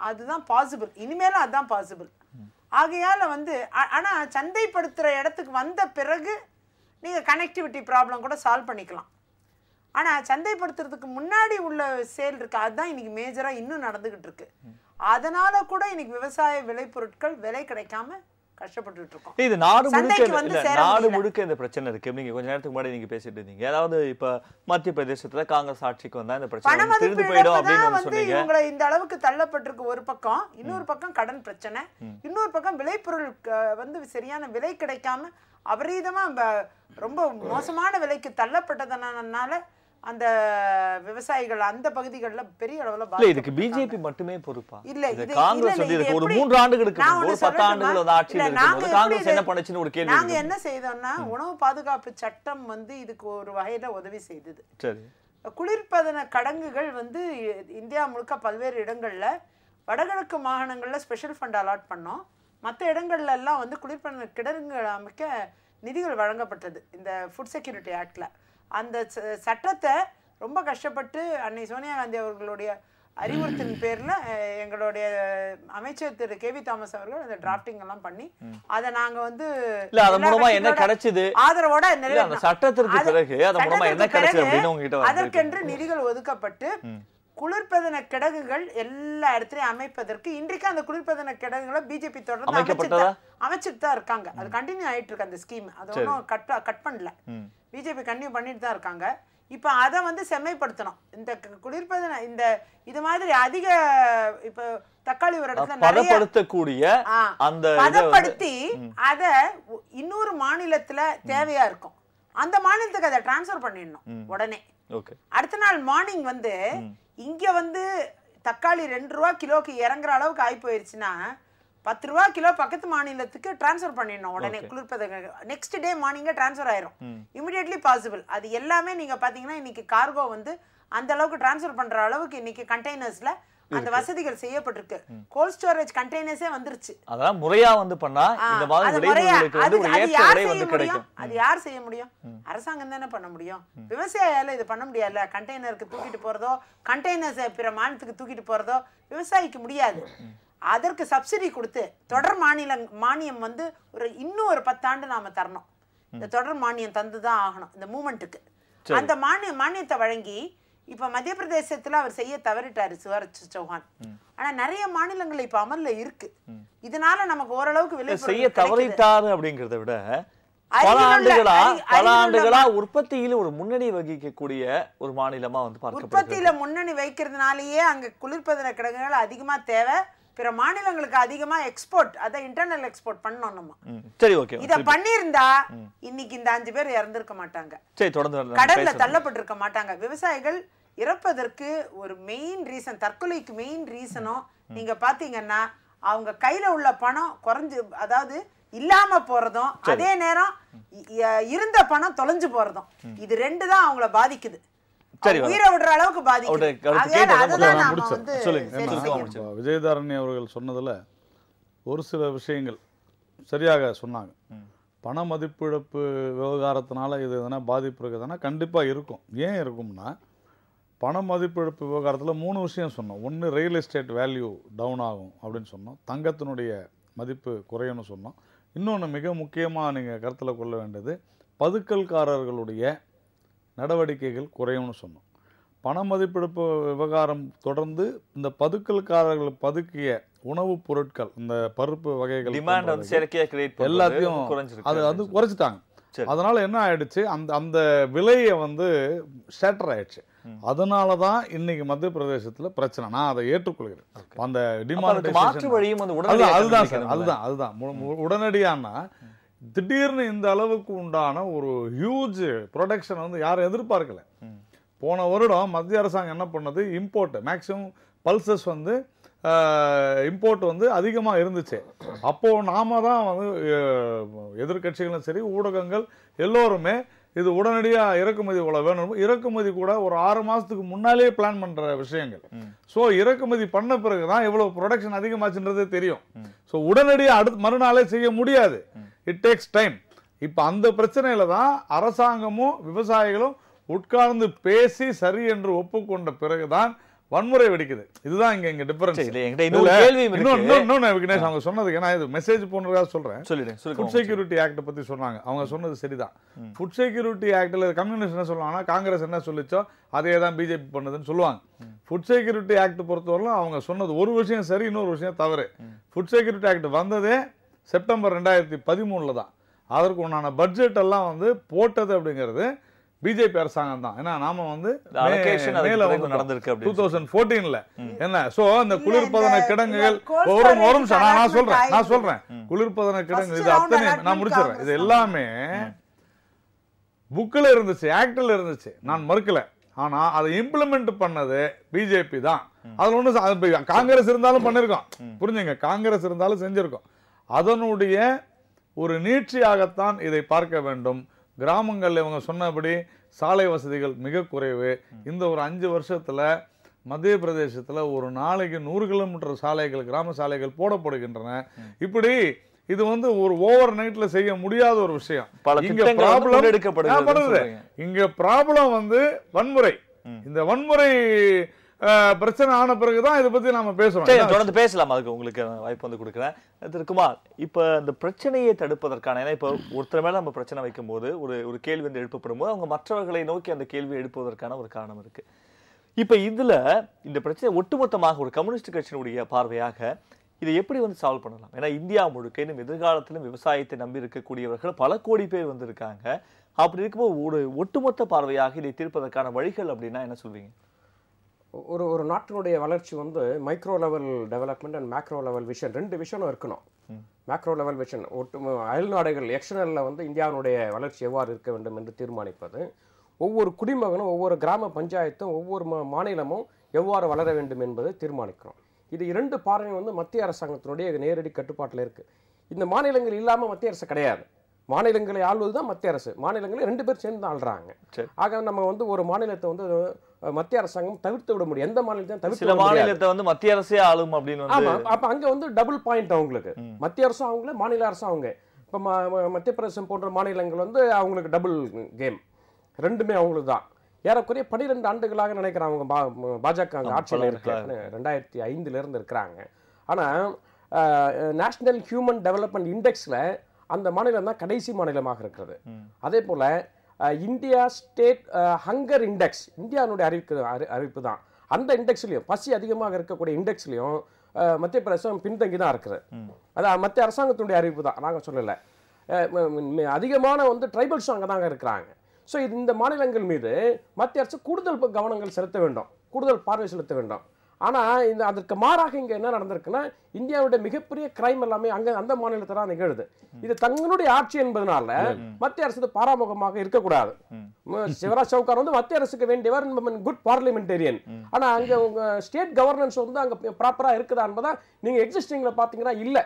அதுதான் பாசிபிள். இனிமேலும் அதுதான் பாசிபிள். ஆகையால் ஆனால் சந்தைப்படுத்துகிற இடத்துக்கு வந்த பிறகு நீங்கள் கனெக்டிவிட்டி ப்ராப்ளம் கூட சால்வ் பண்ணிக்கலாம். ஆனால் சந்தைப்படுத்துறதுக்கு முன்னாடி உள்ள சேல் இருக்கு, அதுதான் இன்னைக்கு மேஜராக இன்னும் நடந்துகிட்டு இருக்கு. அதனால கூட இன்னைக்கு விவசாய விளைபொருட்கள் விலை கிடைக்காம கஷ்டப்பட்டுட்டு இருக்கோம். இது நாடு முழுக்க இந்த பிரச்சனை இருக்கு. நீங்க கொஞ்ச நேரத்துக்கு முன்னாடி நீங்க பேசிட்டு இருந்தீங்க, அதாவது இப்ப மத்திய பிரதேசத்துல காங்கிரஸ் ஆட்சிக்கு வந்தா இந்த பிரச்சனை தீர்ந்து போயிடும் அப்படின்னு சொன்னீங்க. இவங்களை இந்த அளவுக்கு தள்ளப்பட்டிருக்கு ஒரு பக்கம், இன்னொரு பக்கம் கடன் பிரச்சனை, இன்னொரு பக்கம் விளைபொருள் சரியான விலை கிடைக்காம அபரீதமா ரொம்ப மோசமான விலைக்கு தள்ளப்பட்டதனால அந்த விவசாயிகள் அந்த பகுதிகளில் பெரிய அளவுல இதுக்கு பிஜேபி மட்டுமே பொறுப்பா? இல்ல இது காங்கிரஸ் இதுக்கு ஒரு 3 ஆண்டுகளுக்கு ஒரு 10 ஆண்டுகள் ஆட்சியில் இருக்கும்போது காங்கிரஸ் என்ன பண்ணுச்சுன்னு ஒரு கேள்வி. நாங்க என்ன செய்தோம்னா உணவு பாதுகாப்பு சட்டம் இதுக்கு ஒரு வகையில உதவி செய்தது. சரி, குளிர்பதன கடங்குகள் இந்தியா முழுக்க பல்வேறு இடங்கள்ல வடகிழக்கு மாகாணங்கள்ல ஸ்பெஷல் ஃபண்ட் அலாட் பண்ணோம். மற்ற இடங்கள்ல எல்லாம் குளிர்பதன கிடங்குகள் அமைக்க நிதிகள் வழங்கப்பட்டது இந்த ஃபுட் செக்யூரிட்டி ஆக்ட்ல. அந்த சட்டத்தை ரொம்ப கஷ்டப்பட்டு அன்னை சோனியா காந்தி அவர்களுடைய அறிவுறுத்தின் பேர்ல எங்களுடைய அமைச்சர் திரு கேவி தாமஸ் அவர்கள் அந்த டிராஃப்டிங் எல்லாம் பண்ணி அதை நாங்க என்ன கிடைச்சது ஆதரவோட அதற்கென்று நிதிகள் ஒதுக்கப்பட்டு குளிர்பதன கிடங்குகள் எல்லா இடத்துலயும் அமைப்பதற்கு இன்றைக்கு அந்த குளிர்பதன கிடங்குகளை பிஜேபி தொடர்ந்து அமைச்சிட்டு தான் இருக்காங்க. அது கண்டினியூ ஆயிட்டு இருக்கு அந்த ஸ்கீம். அது ஒன்றும் கட் பண்ணல, பிஜேபி கண்டினியூ பண்ணிட்டு தான் இருக்காங்க. இப்ப அதை செம்மைப்படுத்தணும். இந்த குளிர்பதன இந்த இது மாதிரி அதிக இப்ப தக்காளி ஒரு இடத்துல பதப்படுத்தக்கூடிய அந்த பதப்படுத்தி அத இன்னொரு மாநிலத்துல தேவையா இருக்கும், அந்த மாநிலத்துக்கு அதை டிரான்ஸ்ஃபர் பண்ணிடணும் உடனே. அடுத்த நாள் மார்னிங் இங்க தக்காளி 2 ரூபா கிலோக்கு இறங்குற அளவுக்கு ஆகி போயிருச்சுன்னா 10 ரூபா கிலோ பக்கத்து மாநிலத்துக்கு டிரான்ஸ்ஃபர் பண்ணிடணும் உடனே. குளிர்பதன நெக்ஸ்ட் டே மார்னிங்கே டிரான்ஸ்ஃபர் ஆயிரும், இமிடியட்லி பாசிபிள். அது எல்லாமே நீங்க பாத்தீங்கன்னா இன்னைக்கு கார்கோ அந்த அளவுக்கு டிரான்ஸ்ஃபர் பண்ற அளவுக்கு இன்னைக்கு கண்டெய்னர்ஸ்ல அந்த வசதிகள் செய்யப்பட்டிருக்கு. கோல்ட் ஸ்டோரேஜ் கண்டெய்னர்ஸே வந்துருச்சு. அதெல்லாம் முறையா பண்ணா இந்த மாதிரி விளைபொருட்களுக்கு ஒரு ஏற்ற விலை கிடைக்கும். அது யார் செய்ய முடியும்? அரசாங்கம் தானே பண்ண முடியும். விவசாயியால இது பண்ண முடியாதுல. கண்டெய்னருக்கு தூக்கிட்டு போறதோ கண்டெய்னர்ஸை பிற மாநிலத்துக்கு தூக்கிட்டு போறதோ விவசாயிக்கு முடியாது. அதற்கு சப்சிடி கொடுத்து தொடர் மானியம் இன்னும் ஒரு 10 ஆண்டு நாம தரணும். இந்த தொடர் மானியம் தந்துதான் ஆகணும் இந்த மூமெண்ட்டுக்கு. அந்த மானியத்தை வழங்கி இப்ப மத்திய பிரதேசத்துல அவர் செய்ய தவறிட்டாரு சிவராஜ் சௌஹான். ஆனா நிறைய மாநிலங்கள் இப்ப அமல்ல இருக்கு. இதனால நமக்கு ஓரளவுக்கு விலை செய்ய தவறிட்டாரு அப்படிங்கறத விட பல ஆண்டுகளா உற்பத்தியில ஒரு முன்னணி வகிக்கக்கூடிய ஒரு மாநிலமா பார்க்கப்படுது. உற்பத்தியில முன்னணி வைக்கிறதுனாலயே அங்க குளிர்பதன கிடங்குகள் அதிகமா தேவை. பிற மாநிலங்களுக்கு அதிகமா எக்ஸ்போர்ட், அத இன்டர்னல் எக்ஸ்போர்ட் பண்ணோம் நம்ம. சரி, ஓகே. இத பண்ணிருந்தா இன்னைக்கு இந்த 5 பேர் இறந்திருக்க மாட்டாங்க, சரி தொடர்ந்து கடல்ல தள்ளப்பட்டிருக்க மாட்டாங்க. விவசாயிகள் இறப்பதற்கு ஒரு மெயின் ரீசன், தற்கொலைக்கு மெயின் ரீசனும் நீங்க பாத்தீங்கன்னா அவங்க கையில உள்ள பணம் குறைஞ்சு, அதாவது இல்லாம போறதும், அதே நேரம் இருந்த பணம் தொலைஞ்சு போறதும். இது 2 தான் அவங்கள பாதிக்குது, உயிரை விடுற அளவுக்கு பாதிக்குது. விஜயதாரணி அவர்கள் சொன்னதுல ஒரு சில விஷயங்கள் சரியாக சொன்னாங்க. பண மதிப்பிழப்பு விவகாரத்தினால இது எதனா பாதிப்பு இருக்குதுன்னா கண்டிப்பாக இருக்கும். ஏன் இருக்கும்னா, பண மதிப்பிழப்பு விவகாரத்தில் 3 விஷயம் சொன்னோம். ஒன்று, ரியல் எஸ்டேட் வேல்யூ டவுன் ஆகும் அப்படின்னு சொன்னோம். தங்கத்தினுடைய மதிப்பு குறையும்னு சொன்னோம். இன்னொன்று மிக முக்கியமாக நீங்கள் கருத்தில் கொள்ள வேண்டியது, பதுக்கல்காரர்களுடைய நடவடிக்கைகள் குறையும்னு சொன்னோம். பண மதிப்பிழப்பு விவகாரம் தொடர்ந்து இந்த பதுக்கல்காரர்கள் பதுக்கிய உணவுப் பொருட்கள், இந்த பருப்பு வகைகள் எல்லாத்தையும் அது குறைச்சிட்டாங்க. அதனால என்ன ஆயிடுச்சு, அந்த விலையை வந்து ஷேட்டர் ஆயிடுச்சு. அதனால தான் இன்னைக்கு மத்திய பிரதேசத்துல பிரச்சனை. நான் அதை ஏற்றுக்கொள்கிறேன். அந்த அதுதான் உடனடியானா திடீர்னு இந்த அளவுக்கு உண்டான ஒரு ஹியூஜ் ப்ரொடக்ஷன் வந்து யாரும் எதிர்பார்க்கல. போன வருடம் மத்திய அரசாங்கம் என்ன பண்ணது, இம்போர்ட் மேக்சிமம் பல்சஸ் வந்து இம்போர்ட் வந்து அதிகமாக இருந்துச்சு. அப்போது நாம தான் வந்து எதிர்கட்சிகளும் சரி ஊடகங்கள் எல்லோருமே இது உடனடியாக இறக்குமதி இவ்வளோ வேணும், இறக்குமதி கூட ஒரு 6 மாதத்துக்கு முன்னாலேயே பிளான் பண்ணுற விஷயங்கள். ஸோ இறக்குமதி பண்ண பிறகு தான் இவ்வளோ ப்ரொடக்ஷன் அதிகமாச்சுன்றதே தெரியும். ஸோ உடனடியாக மறுநாளே செய்ய முடியாது. It takes time. இப்போ அந்த பிரச்சனையில தான் அரசாங்கமும் விவசாயிகளும் உட்கார்ந்து பேசி சரி என்று ஒப்புக்கொண்ட பிறகுதான் வன்முறை வெடிக்குது. இதுதான் இங்க டிஃபரன்ஸ். விக்னேஷ் அவங்க சொன்னதுக்கு ஏன்னா இது மெசேஜ் போனதாக சொல்றேன். ஃபுட் செக்யூரிட்டி ஆக்ட் பத்தி சொன்னாங்க. அவங்க சொன்னது சரிதான். ஃபுட் செக்யூரிட்டி ஆக்ட்ல கம்யூனிஸ்ட் என்ன சொல்லுவாங்கன்னா, காங்கிரஸ் என்ன சொல்லிச்சோ அதே தான் பிஜேபி பண்ணுதுன்னு சொல்லுவாங்க. ஃபுட் செக்யூரிட்டி ஆக்ட் பொறுத்தவரைக்கும் அவங்க சொன்னது ஒரு விஷயம் சரி, இன்னொரு விஷயம் தவறு. ஃபுட் செக்யூரிட்டி ஆக்ட் வந்ததே செப்டம்பர் 2013 தான். அதற்கு உண்டான பட்ஜெட் எல்லாம் வந்து போட்டது அப்படிங்கிறது பிஜேபி அரசாங்கம் தான். ஏன்னா நாம வந்து 2014ல என்ன சோ அந்த குளிர்பதன கிடங்குகள் நான் சொல்றேன் குளிர்பதன கிடங்கு இது அத்தனை நான் முடிச்சிடுறேன். இது எல்லாமே புக்ல இருந்துச்சு, ஆக்ட்ல இருந்துச்சு, நான் மறுக்கல. ஆனா அதை இம்ப்ளிமெண்ட் பண்ணது பிஜேபி தான். அதுல ஒண்ணு காங்கிரஸ் இருந்தாலும் பண்ணிருக்கோம், புரிஞ்சுங்க, காங்கிரஸ் இருந்தாலும் செஞ்சிருக்கோம். அதனுடைய ஒரு நீட்சியாகத்தான் இதை பார்க்க வேண்டும். கிராமங்கள்ல இவங்க சொன்னபடி சாலை வசதிகள் மிக குறைவு. இந்த ஒரு 5 வருஷத்துல மத்திய பிரதேசத்துல ஒரு நாளைக்கு 100 கிலோமீட்டர் சாலைகள், கிராம சாலைகள் போடப்படுகின்றன. இப்படி இது வந்து ஒரு ஓவர் நைட்ல செய்ய முடியாத ஒரு விஷயம். இங்க ப்ராப்ளம் வந்து வன்முறை. இந்த வன்முறை பிரச்சனை ஆன பிறகுதான் இதை பத்தி நாம பேசுறோம். தொடர்ந்து பேசலாம். அதுக்கு உங்களுக்கு வாய்ப்பு வந்து கொடுக்குறேன். திரு குமார், இப்ப இந்த பிரச்சனையை தடுப்பதற்கான, ஏன்னா இப்ப ஒருத்தர் மேல நம்ம பிரச்சனை வைக்கும் போது ஒரு கேள்வி வந்து எழுப்பப்படும் போது அவங்க மற்றவர்களை நோக்கி அந்த கேள்வி எழுப்புவதற்கான ஒரு காரணம் இருக்கு. இப்ப இதுல இந்த பிரச்சனை ஒட்டுமொத்தமாக ஒரு கம்யூனிஸ்ட் கட்சியினுடைய பார்வையாக இதை எப்படி வந்து சால்வ் பண்ணலாம்? ஏன்னா இந்தியா முழுக்க இன்னும் எதிர்காலத்திலும் விவசாயத்தை நம்பி இருக்கக்கூடியவர்கள் பல கோடி பேர் வந்து இருக்காங்க. அப்படி இருக்கும்போது ஒரு ஒட்டுமொத்த பார்வையாக இதை தீர்ப்பதற்கான வழிகள் அப்படின்னா என்ன சொல்வீங்க? ஒரு நாட்டினுடைய வளர்ச்சி வந்து micro level development and macro level vision, 2 விஷனும் இருக்கணும். மேக்ரோ லெவல் விஷன் அயல் நாடுகள் எக்ஸ்டர்னலில் வந்து இந்தியாவுடைய வளர்ச்சி எவ்வாறு இருக்க வேண்டும் என்று தீர்மானிப்பது, ஒவ்வொரு குடிமகனும் ஒவ்வொரு கிராம பஞ்சாயத்தும் ஒவ்வொரு மாநிலமும் எவ்வாறு வளர வேண்டும் என்பதை தீர்மானிக்கிறோம். இது 2 பார்வை வந்து மத்திய அரசாங்கத்தினுடைய நேரடி கட்டுப்பாட்டில் இருக்கு. இந்த மாநிலங்கள் இல்லாமல் மத்திய அரசு கிடையாது. மாநிலங்களை ஆள்வது தான் மத்திய அரசு. மாநிலங்களை 2 பேர் சேர்ந்து ஆள்றாங்க. ஆக நம்ம வந்து ஒரு மாநிலத்தை வந்து மத்திய அரசாங்கம் தவிர்த்து விட முடியும். எந்த மாநிலத்தையும் தவிர்த்து விட முடியாது. மாநிலத்தை வந்து மத்திய அரசே ஆளும் அப்படின்னு வந்து அப்ப அங்க வந்து டபுள் பாயிண்ட் அவங்களுக்கு. மத்திய அரசும் அவங்களே, மாநில அரசும் அவங்க. இப்ப மத்திய பிரதேசம் போன்ற மாநிலங்கள் வந்து அவங்களுக்கு டபுள் கேம், 2மே அவங்களுக்கு தான். ஏறக்குறைய 12 ஆண்டுகளாக நினைக்கிறேன் அவங்க பாஜக ஆட்சியில் இருக்கு. 2005ல இருந்து இருக்கிறாங்க. ஆனா நேஷனல் ஹியூமன் டெவலப்மெண்ட் இண்டெக்ஸ்ல அந்த மாநிலம் தான் கடைசி மாநிலமாக இருக்கிறது. அதே போல இந்தியா ஸ்டேட் ஹங்கர் இண்டெக்ஸ், இந்தியாவுடைய அறிவிப்பு தான். அந்த இண்டெக்ஸ்லையும் பசி அதிகமாக இருக்கக்கூடிய இண்டெக்ஸ்லையும் மத்திய பிரதேசம் பின்தங்கி தான் இருக்குது. அதான் மத்திய அரசாங்கத்தினுடைய அறிவிப்பு தான், நாங்கள் சொல்லலை. அதிகமான வந்து ட்ரைபல்ஸும் அங்கே தாங்க இருக்கிறாங்க. ஸோ இந்த மாநிலங்கள் மீது மத்திய அரசு கூடுதல் கவனங்கள் செலுத்த வேண்டும், கூடுதல் பார்வை செலுத்த வேண்டும். ஆனால் அதற்கு மாறாக இங்கே என்ன நடந்திருக்குன்னா, இந்தியாவுடைய மிகப்பெரிய கிரைம் எல்லாமே அங்கே அந்த மாநிலத்தில் தான் நிகழுது. இது தங்களுடைய ஆட்சி என்பதனால மத்திய அரசு பாராமுகமாக இருக்கக்கூடாது. சிவராஜ் சவுகார் வந்து மத்திய அரசுக்கு வேண்டியவர், குட் பார்லிமெண்டேரியன். ஆனால் அங்கே உங்க ஸ்டேட் கவர்னன்ஸ் வந்து அங்கே ப்ராப்பராக இருக்குதா என்பதா நீங்கள் எக்ஸிஸ்டிங்ல பார்த்தீங்கன்னா இல்லை.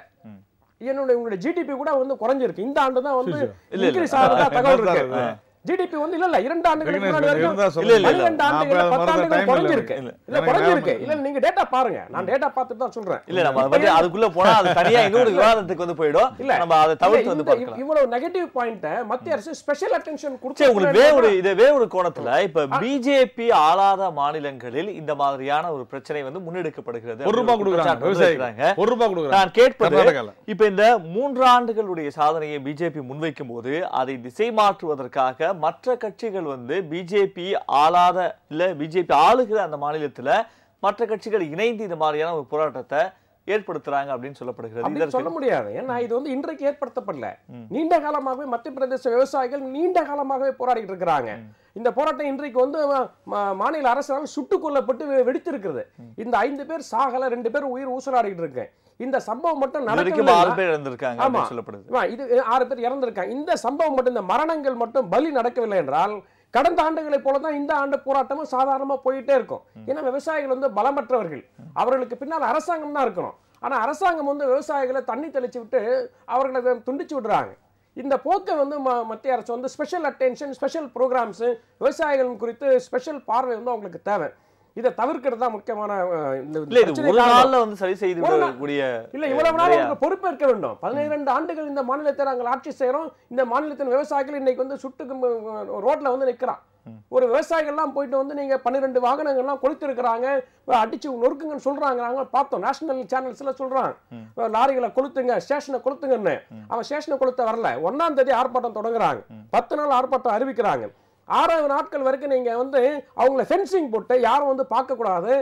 உங்களுடைய ஜிடிபி கூட வந்து குறைஞ்சிருக்கு. இந்த ஆண்டு தான் வந்து இன்க்ரீஸ் ஆகுதா தகவல் இருக்கு. ஜிடிபி வந்து இல்ல 2 ஆண்டுகளுக்கு முன்னாடி இருந்தா வரைக்கும் சொல்லுங்க. 12 ஆண்டுகள் 10 ஆண்டுகள் குறைஞ்சிருக்கு. இல்ல. இல்ல குறைஞ்சிருக்கு. இல்ல நீங்க டேட்டா பாருங்க. நான் டேட்டா பார்த்துட்டு தான் சொல்றேன். இல்ல நம்ம அதை பத்தி அதுக்குள்ள போனா அது தனியா இன்னொரு விவாதத்துக்கு வந்து போயிடும். இல்ல நம்ம அதை தவிர்த்து வந்து பார்க்கலாம். இவ்வளவு நெகட்டிவ் பாயிண்ட் மத்திய அரசு ஸ்பெஷல் அட்டென்ஷன் சரி, கொடுத்து உங்களுக்கு இதே ஒரு கோணத்துல இப்ப பிஜேபி ஆளாத மாநிலங்களில் இந்த மாதிரியான ஒரு பிரச்சனை வந்து முன்னெடுக்கப்படுகிறது. ₹1 கொடுக்குறாங்க விவசாயிக்கு. ₹1 கொடுக்குறாங்க. நான் கேட்பது கர்நாடகால. இப்ப இந்த 3 ஆண்டுகளுடைய சாதனையை பிஜேபி முன்வைக்கும் போது அதை திசை மாற்றுவதற்காக மற்ற கட்சிகள் வந்து பிஜேபி ஆளாத இல்ல பிஜேபி ஆளுகிற அந்த மாநிலத்துல மற்ற கட்சிகள் இணைந்து இந்த மாதிரியான ஒரு போராட்டத்தை ஏற்படுத்துறாங்க அப்படின்னு சொல்லப்படுகிறது. அப்படி சொல்ல முடியாது. ஏன்னா இது வந்து இன்றைக்கு ஏற்படுத்தப்படல. நீண்ட காலமாகவே மத்திய பிரதேச விவசாயிகள் நீண்ட காலமாகவே போராடிட்டு இருக்கிறாங்க. இந்த போராட்டம் இன்றைக்கு வந்து மாநில அரசால் சுட்டுக் கொல்லப்பட்டு வெடித்திருக்கிறது. இந்த 5 பேர் சாகல, 2 பேர் உயிர் ஊசலாடிட்டு இருக்கு. இந்த சம்பவம் மட்டும் நடக்கல. 6 பேர் இறந்திருக்காங்க அப்படின்னு சொல்லப்படுது. இது 6 பேர் இறந்திருக்காங்க. இந்த சம்பவம் மட்டும், இந்த மரணங்கள் மட்டும் பலி நடக்கவில்லை என்றால் கடந்த ஆண்டுகளை போலதான் இந்த ஆண்டு போராட்டமும் சாதாரணமா போயிட்டே இருக்கும். ஏன்னா விவசாயிகள் வந்து பலமற்றவர்கள், அவர்களுக்கு பின்னால் அரசாங்கம் தான் இருக்கணும். ஆனா அரசாங்கம் வந்து விவசாயிகளை தண்ணி தெளிச்சு விட்டு அவர்களை துண்டிச்சு விடுறாங்க. இந்த போக்கை வந்து மத்திய அரசு வந்து ஸ்பெஷல் அட்டென்ஷன், ஸ்பெஷல் ப்ரோக்ராம்ஸ், விவசாயிகள் குறித்து ஸ்பெஷல் பார்வை வந்து அவங்களுக்கு தேவை. இதை தவிர்க்கிறது தான் முக்கியமான. சரி செய்து விடக்கூடிய இல்ல இவ்வளவு நாள் பொறுப்பேற்க வேண்டும். 12 ஆண்டுகள் இந்த மாநிலத்தை நாங்கள் ஆட்சி செய்யறோம். இந்த மாநிலத்தின் விவசாயிகள் இன்னைக்கு வந்து சுட்டுக்கு ரோட்ல வந்து நிக்கிறான். ஒரு விவசாயிகள்லாம் போயிட்டு வந்து நீங்க 12 வாகனங்கள்லாம் கொளுத்திருக்கிறாங்க, அடிச்சு நொறுக்குங்கன்னு சொல்றாங்க. நாங்க பார்த்தோம், நேஷனல் சேனல்ஸ்ல சொல்றாங்க லாரிகளை கொளுத்துங்க, ஸ்டேஷனை கொளுத்துங்கன்னு. அவன் ஸ்டேஷனை கொளுத்த வரல. 1ஆம் தேதி ஆர்ப்பாட்டம் தொடங்குறாங்க, 10 நாள் ஆர்ப்பாட்டம் அறிவிக்கிறாங்க. 6 நாட்கள் வரைக்கும் நீங்க வந்து அவங்கள ஃபென்சிங் போட்டு யாரும் வந்து பார்க்க கூடாது,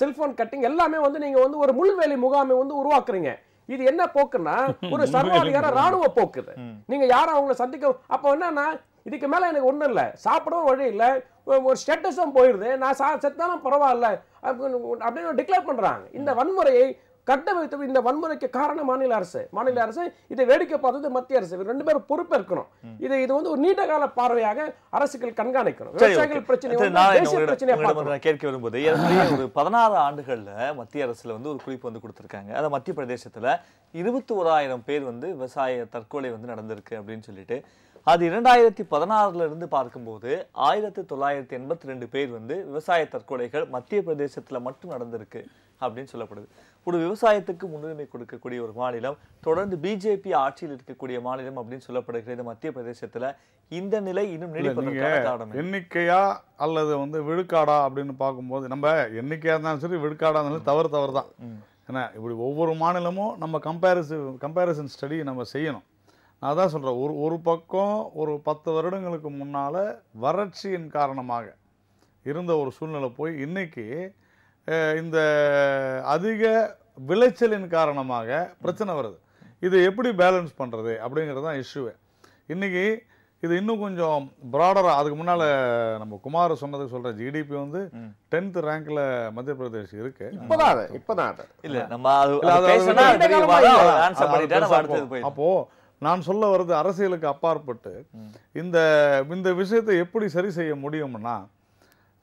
செல்போன் கட்டிங் எல்லாமே வந்து நீங்க வந்து ஒரு முள்வேலி முகாமை வந்து உருவாக்குறீங்க. இது என்ன போக்குன்னா ஒரு சர்வாதிகார ராணுவ போக்குது. நீங்க யாரும் அவங்களை சந்திக்க, அப்ப என்னன்னா இதுக்கு மேல எனக்கு ஒண்ணும் இல்ல, சாப்பிடவும் வழி இல்ல, ஒரு ஸ்டேட்டஸும் போயிருது, நான் செத்தாலும் பரவாயில்ல அப்படின்னு டிக்ளேர் பண்றாங்க. இந்த வன்முறையை கட்டமைத்து, இந்த வன்முறைக்கு காரணம் மாநில அரசு இதை வேடிக்கை பார்த்தது மத்திய அரசு. 2 பேரும் பொறுப்பேற்கணும். இது வந்து ஒரு நீண்ட கால பார்வையாக அரசுகள் கண்காணிக்கணும். விவசாயிகள் பிரச்சனை கேட்க வரும்போது ஒரு 16 ஆண்டுகள்ல மத்திய அரசுல வந்து ஒரு குறிப்பு வந்து கொடுத்திருக்காங்க. அதாவது மத்திய பிரதேசத்துல 21,000 பேர் வந்து விவசாய தற்கொலை வந்து நடந்திருக்கு அப்படின்னு சொல்லிட்டு, அது 2016 இருந்து பார்க்கும்போது 1982 பேர் வந்து விவசாய தற்கொலைகள் மத்திய பிரதேசத்துல மட்டும் நடந்திருக்கு அப்படின்னு சொல்லப்படுது. ஒரு விவசாயத்துக்கு முன்னுரிமை கொடுக்கக்கூடிய ஒரு மாநிலம், தொடர்ந்து பிஜேபி ஆட்சியில் இருக்கக்கூடிய மாநிலம் அப்படின்னு சொல்லப்படுகிறது மத்திய பிரதேசத்துல. இந்த நிலை இன்னும் நீடிப்பதற்கான காரணம் எண்ணிக்கையா அல்லது வந்து விழுக்காடா அப்படின்னு பார்க்கும்போது, நம்ம எண்ணிக்கையா இருந்தாலும் சரி விழுக்காடா இருந்தாலும் தவறு தான். ஏன்னா இப்படி ஒவ்வொரு மாநிலமும் நம்ம கம்பேரிசன் ஸ்டடி நம்ம செய்யணும். நான் அதான் சொல்கிறேன், ஒரு பக்கம் ஒரு 10 வருடங்களுக்கு முன்னால் வறட்சியின் காரணமாக இருந்த ஒரு சூழ்நிலை போய் இன்னைக்கு இந்த அதிக விளைச்சலின் காரணமாக பிரச்சனை வருது. இது எப்படி பேலன்ஸ் பண்ணுறது அப்படிங்கிறது தான் இஷ்யூவே. இன்றைக்கி இது இன்னும் கொஞ்சம் ப்ராடராக, அதுக்கு முன்னால் நம்ம குமார் சொன்னதுக்கு சொல்கிறேன், ஜிடிபி வந்து 10th ரேங்க்ல மத்திய பிரதேஷ் இருக்கு. அப்போ நான் சொல்ல வர்றது அரசியலுக்கு அப்பாற்பட்டு இந்த விஷயத்தை எப்படி சரி செய்ய முடியும்னா,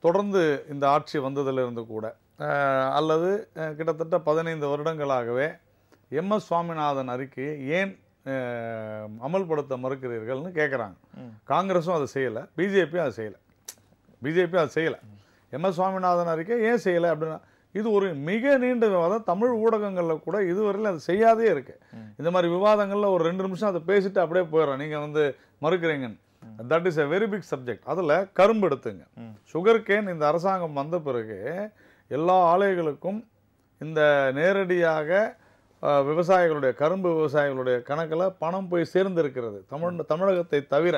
தொடர்ந்து இந்த ஆட்சி வந்ததிலிருந்து கூட அல்லது கிட்டத்தட்ட 15 வருடங்களாகவே எம்எஸ் சுவாமிநாதன் அறிக்கையை ஏன் அமல்படுத்த மறுக்கிறீர்கள்னு கேட்குறாங்க. காங்கிரஸும் அதை செய்யலை, பிஜேபி அதை செய்யலை. எம்எஸ் சுவாமிநாதன் அறிக்கை ஏன் செய்யலை அப்படின்னா, இது ஒரு மிக நீண்ட விவாதம். தமிழ் ஊடகங்களில் கூட இதுவரையில் அது செய்யாதே இருக்கு. இந்த மாதிரி விவாதங்களில் ஒரு 2 நிமிஷம் அதை பேசிட்டு அப்படியே போயிடுறோம், நீங்கள் வந்து மறுக்கிறீங்கன்னு. That is a very big subject. அதில் கரும்பு எடுத்துங்க, சுகர் கேன் இந்த அரசாங்கம் வந்த பிறகு எல்லா ஆலைகளுக்கும் இந்த நேரடியாக விவசாயிகளுடைய கரும்பு விவசாயிகளுடைய கணக்கில் பணம் போய் சேர்ந்திருக்கிறது தமிழகத்தை தவிர.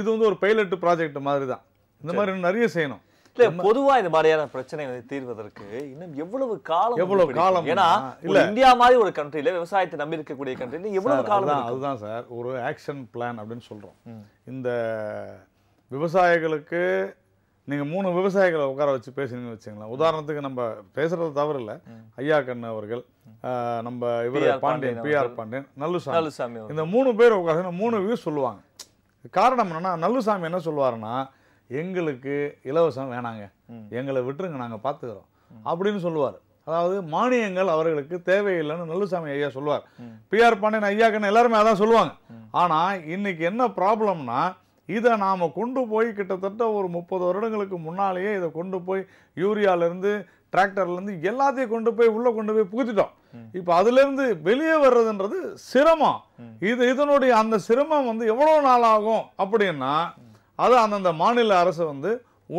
இது வந்து ஒரு பைலட் ப்ராஜெக்ட் மாதிரி தான். இந்த மாதிரி நிறைய செய்யணும். இல்ல பொதுவா இந்த மாதிரியான பிரச்சனை வந்து தீர்வதற்கு இன்னும் எவ்வளவு காலம்? ஏன்னா இந்தியா மாதிரி ஒரு கண்ட்ரில விவசாயத்தை நம்பி இருக்கக்கூடிய கண்ட்ரில எவ்வளவு காலம்? அதுதான் சார் ஒரு ஆக்ஷன் பிளான் அப்படின்னு சொல்றோம். இந்த விவசாயிகளுக்கு நீங்க 3 விவசாயிகளை உட்கார வச்சு பேசுனீங்கன்னு வச்சுங்களேன். உதாரணத்துக்கு நம்ம பேசுறது தவறு இல்லை, ஐயா கண்ணு அவர்கள், நம்ம இவர் பாண்டியன், PR பாண்டியன், நல்லுசாமி, இந்த 3 பேர் உட்கார 3 வியூஸ் சொல்லுவாங்க. காரணம் என்னன்னா, நல்லுசாமி என்ன சொல்லுவாருன்னா, எங்களுக்கு இலவசம் வேணாங்க, எங்களை விட்டுருங்க, நாங்க பாத்துக்கிறோம் அப்படின்னு சொல்லுவார். அதாவது மானியங்கள் அவர்களுக்கு தேவையில்லைன்னு நல்லுசாமி ஐயா சொல்லுவார். PR பாண்டியன், ஐயா கண்ணு எல்லாருமே அதான் சொல்லுவாங்க. ஆனா இன்னைக்கு என்ன ப்ராப்ளம்னா, இதை நாம் கொண்டு போய் கிட்டத்தட்ட ஒரு 30 வருடங்களுக்கு முன்னாலேயே இதை கொண்டு போய் யூரியாலேருந்து டிராக்டர்லேருந்து எல்லாத்தையும் கொண்டு போய் உள்ளே கொண்டு போய் புகுத்திட்டோம். இப்போ அதுலேருந்து வெளியே வர்றதுன்றது சிரமம். இதனுடைய அந்த சிரமம் வந்து எவ்வளோ நாள் ஆகும் அப்படின்னா அது அந்தந்த மாநில அரசு வந்து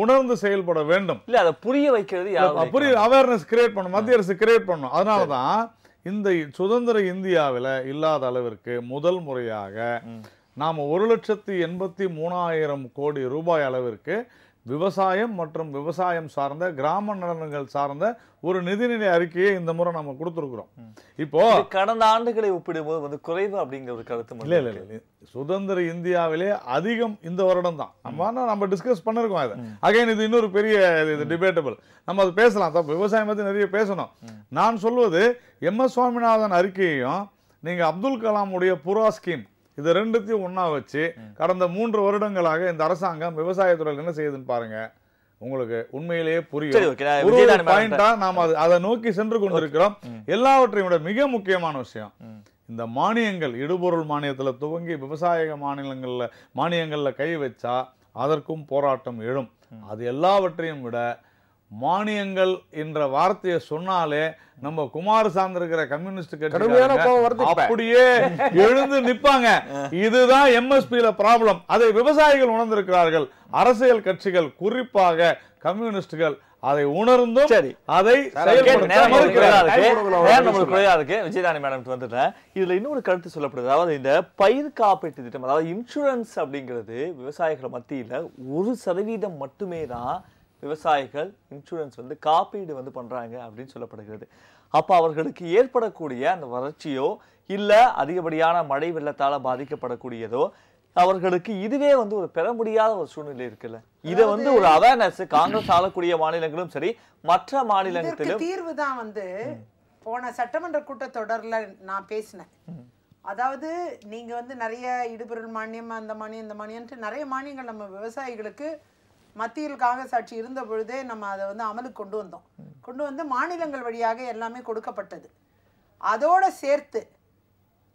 உணர்ந்து செயல்பட வேண்டும். இல்ல அதை புரிய வைக்கிறது அவேர்னஸ் கிரியேட் பண்ணும், மத்திய அரசு கிரியேட் பண்ணும். அதனால தான் இந்த சுதந்திர இந்தியாவில் இல்லாத அளவிற்கு முதல் முறையாக நாம் 1,83,000 கோடி ரூபாய் அளவிற்கு விவசாயம் மற்றும் விவசாயம் சார்ந்த கிராம நலன்கள் சார்ந்த ஒரு நிதிநிலை அறிக்கையை இந்த முறை நம்ம கொடுத்துருக்குறோம். இப்போ கடந்த ஆண்டுகளை ஒப்பிடும்போது வந்து குறைவு அப்படிங்கிற ஒரு கருத்து இல்ல இல்ல இல்ல சுதந்திர இந்தியாவிலே அதிகம் இந்த வருடம் தான். நம்ம டிஸ்கஸ் பண்ணிருக்கோம். அதை அகைன் இது இன்னொரு பெரிய டிபேட்டபிள், நம்ம அது பேசலாம். விவசாயம் பத்தி நிறைய பேசணும். நான் சொல்வது எம்.எஸ். சுவாமிநாதன் அறிக்கையையும் நீங்க அப்துல் கலாமுடைய புரா ஸ்கீம் இது ரெண்டுத்தையும் ஒன்னா வச்சு கடந்த 3 வருடங்களாக இந்த அரசாங்கம் விவசாயத்துறையில் என்ன செய்யுதுன்னு பாருங்க, உங்களுக்கு உண்மையிலேயே புரியும். பாயிண்டா நாம் அதை நோக்கி சென்று கொண்டிருக்கிறோம். எல்லாவற்றையும் விட மிக முக்கியமான விஷயம் இந்த மானியங்கள், இடுபொருள் மானியத்துல துவங்கி விவசாய மானியங்கள்ல கை வச்சா அதற்கும் போராட்டம் எழும். அது எல்லாவற்றையும் விட மானியங்கள் என்ற வார்த்தையை சொன்னாலே நம்ம குமார் சார்ந்திருக்கிற கம்யூனிஸ்ட் கட்சி அப்படியே எழுந்து நிப்பாங்க. இதுதான் எம்எஸ்பில ப்ராப்ளம். அதை விவசாயிகள் உணர்ந்திருக்கிறார்கள். அரசியல் கட்சிகள் குறிப்பாக கம்யூனிஸ்டுகள் அதை உணர்ந்தும் அதை விஜயராணி மேடம் வந்துட்டேன். இதுல இன்னொரு கருத்து சொல்லப்படுது. அதாவது இந்த பயிர் காப்பீட்டு திட்டம், அதாவது இன்சூரன்ஸ் அப்படிங்கிறது விவசாயிகள் மத்தியில 1% மட்டுமே தான் விவசாயிகள் இன்சூரன்ஸ் வந்து காப்பீடு வந்து பண்றாங்க அப்படின்னு சொல்லப்படுகிறது. அப்ப அவர்களுக்கு ஏற்படக்கூடிய அந்த வறட்சியோ இல்ல அதிகப்படியான மழை வெள்ளத்தால பாதிக்கப்படக்கூடியதோ அவர்களுக்கு இதுவே வந்து ஒரு பெற முடியாத ஒரு சூழ்நிலை இருக்குல்ல. இதை வந்து ஒரு அவேர்னஸ் காங்கிரஸ் ஆளக்கூடிய மாநிலங்களும் சரி மற்ற மாநிலங்களிலும் தீர்வு தான் வந்து போன சட்டமன்ற கூட்டத்தொடர்ல நான் பேசினேன். அதாவது நீங்க வந்து நிறைய இடுபொருள் மானியம் அந்த மானியம் இந்த மானியம்ட்டு நிறைய மானியங்கள் நம்ம விவசாயிகளுக்கு மத்தியில் காங்கிரஸ் ஆட்சி இருந்த பொழுதே நம்ம அதை வந்து அமலுக்கு கொண்டு வந்து மாநிலங்கள் வழியாக எல்லாமே கொடுக்கப்பட்டது. அதோட சேர்த்து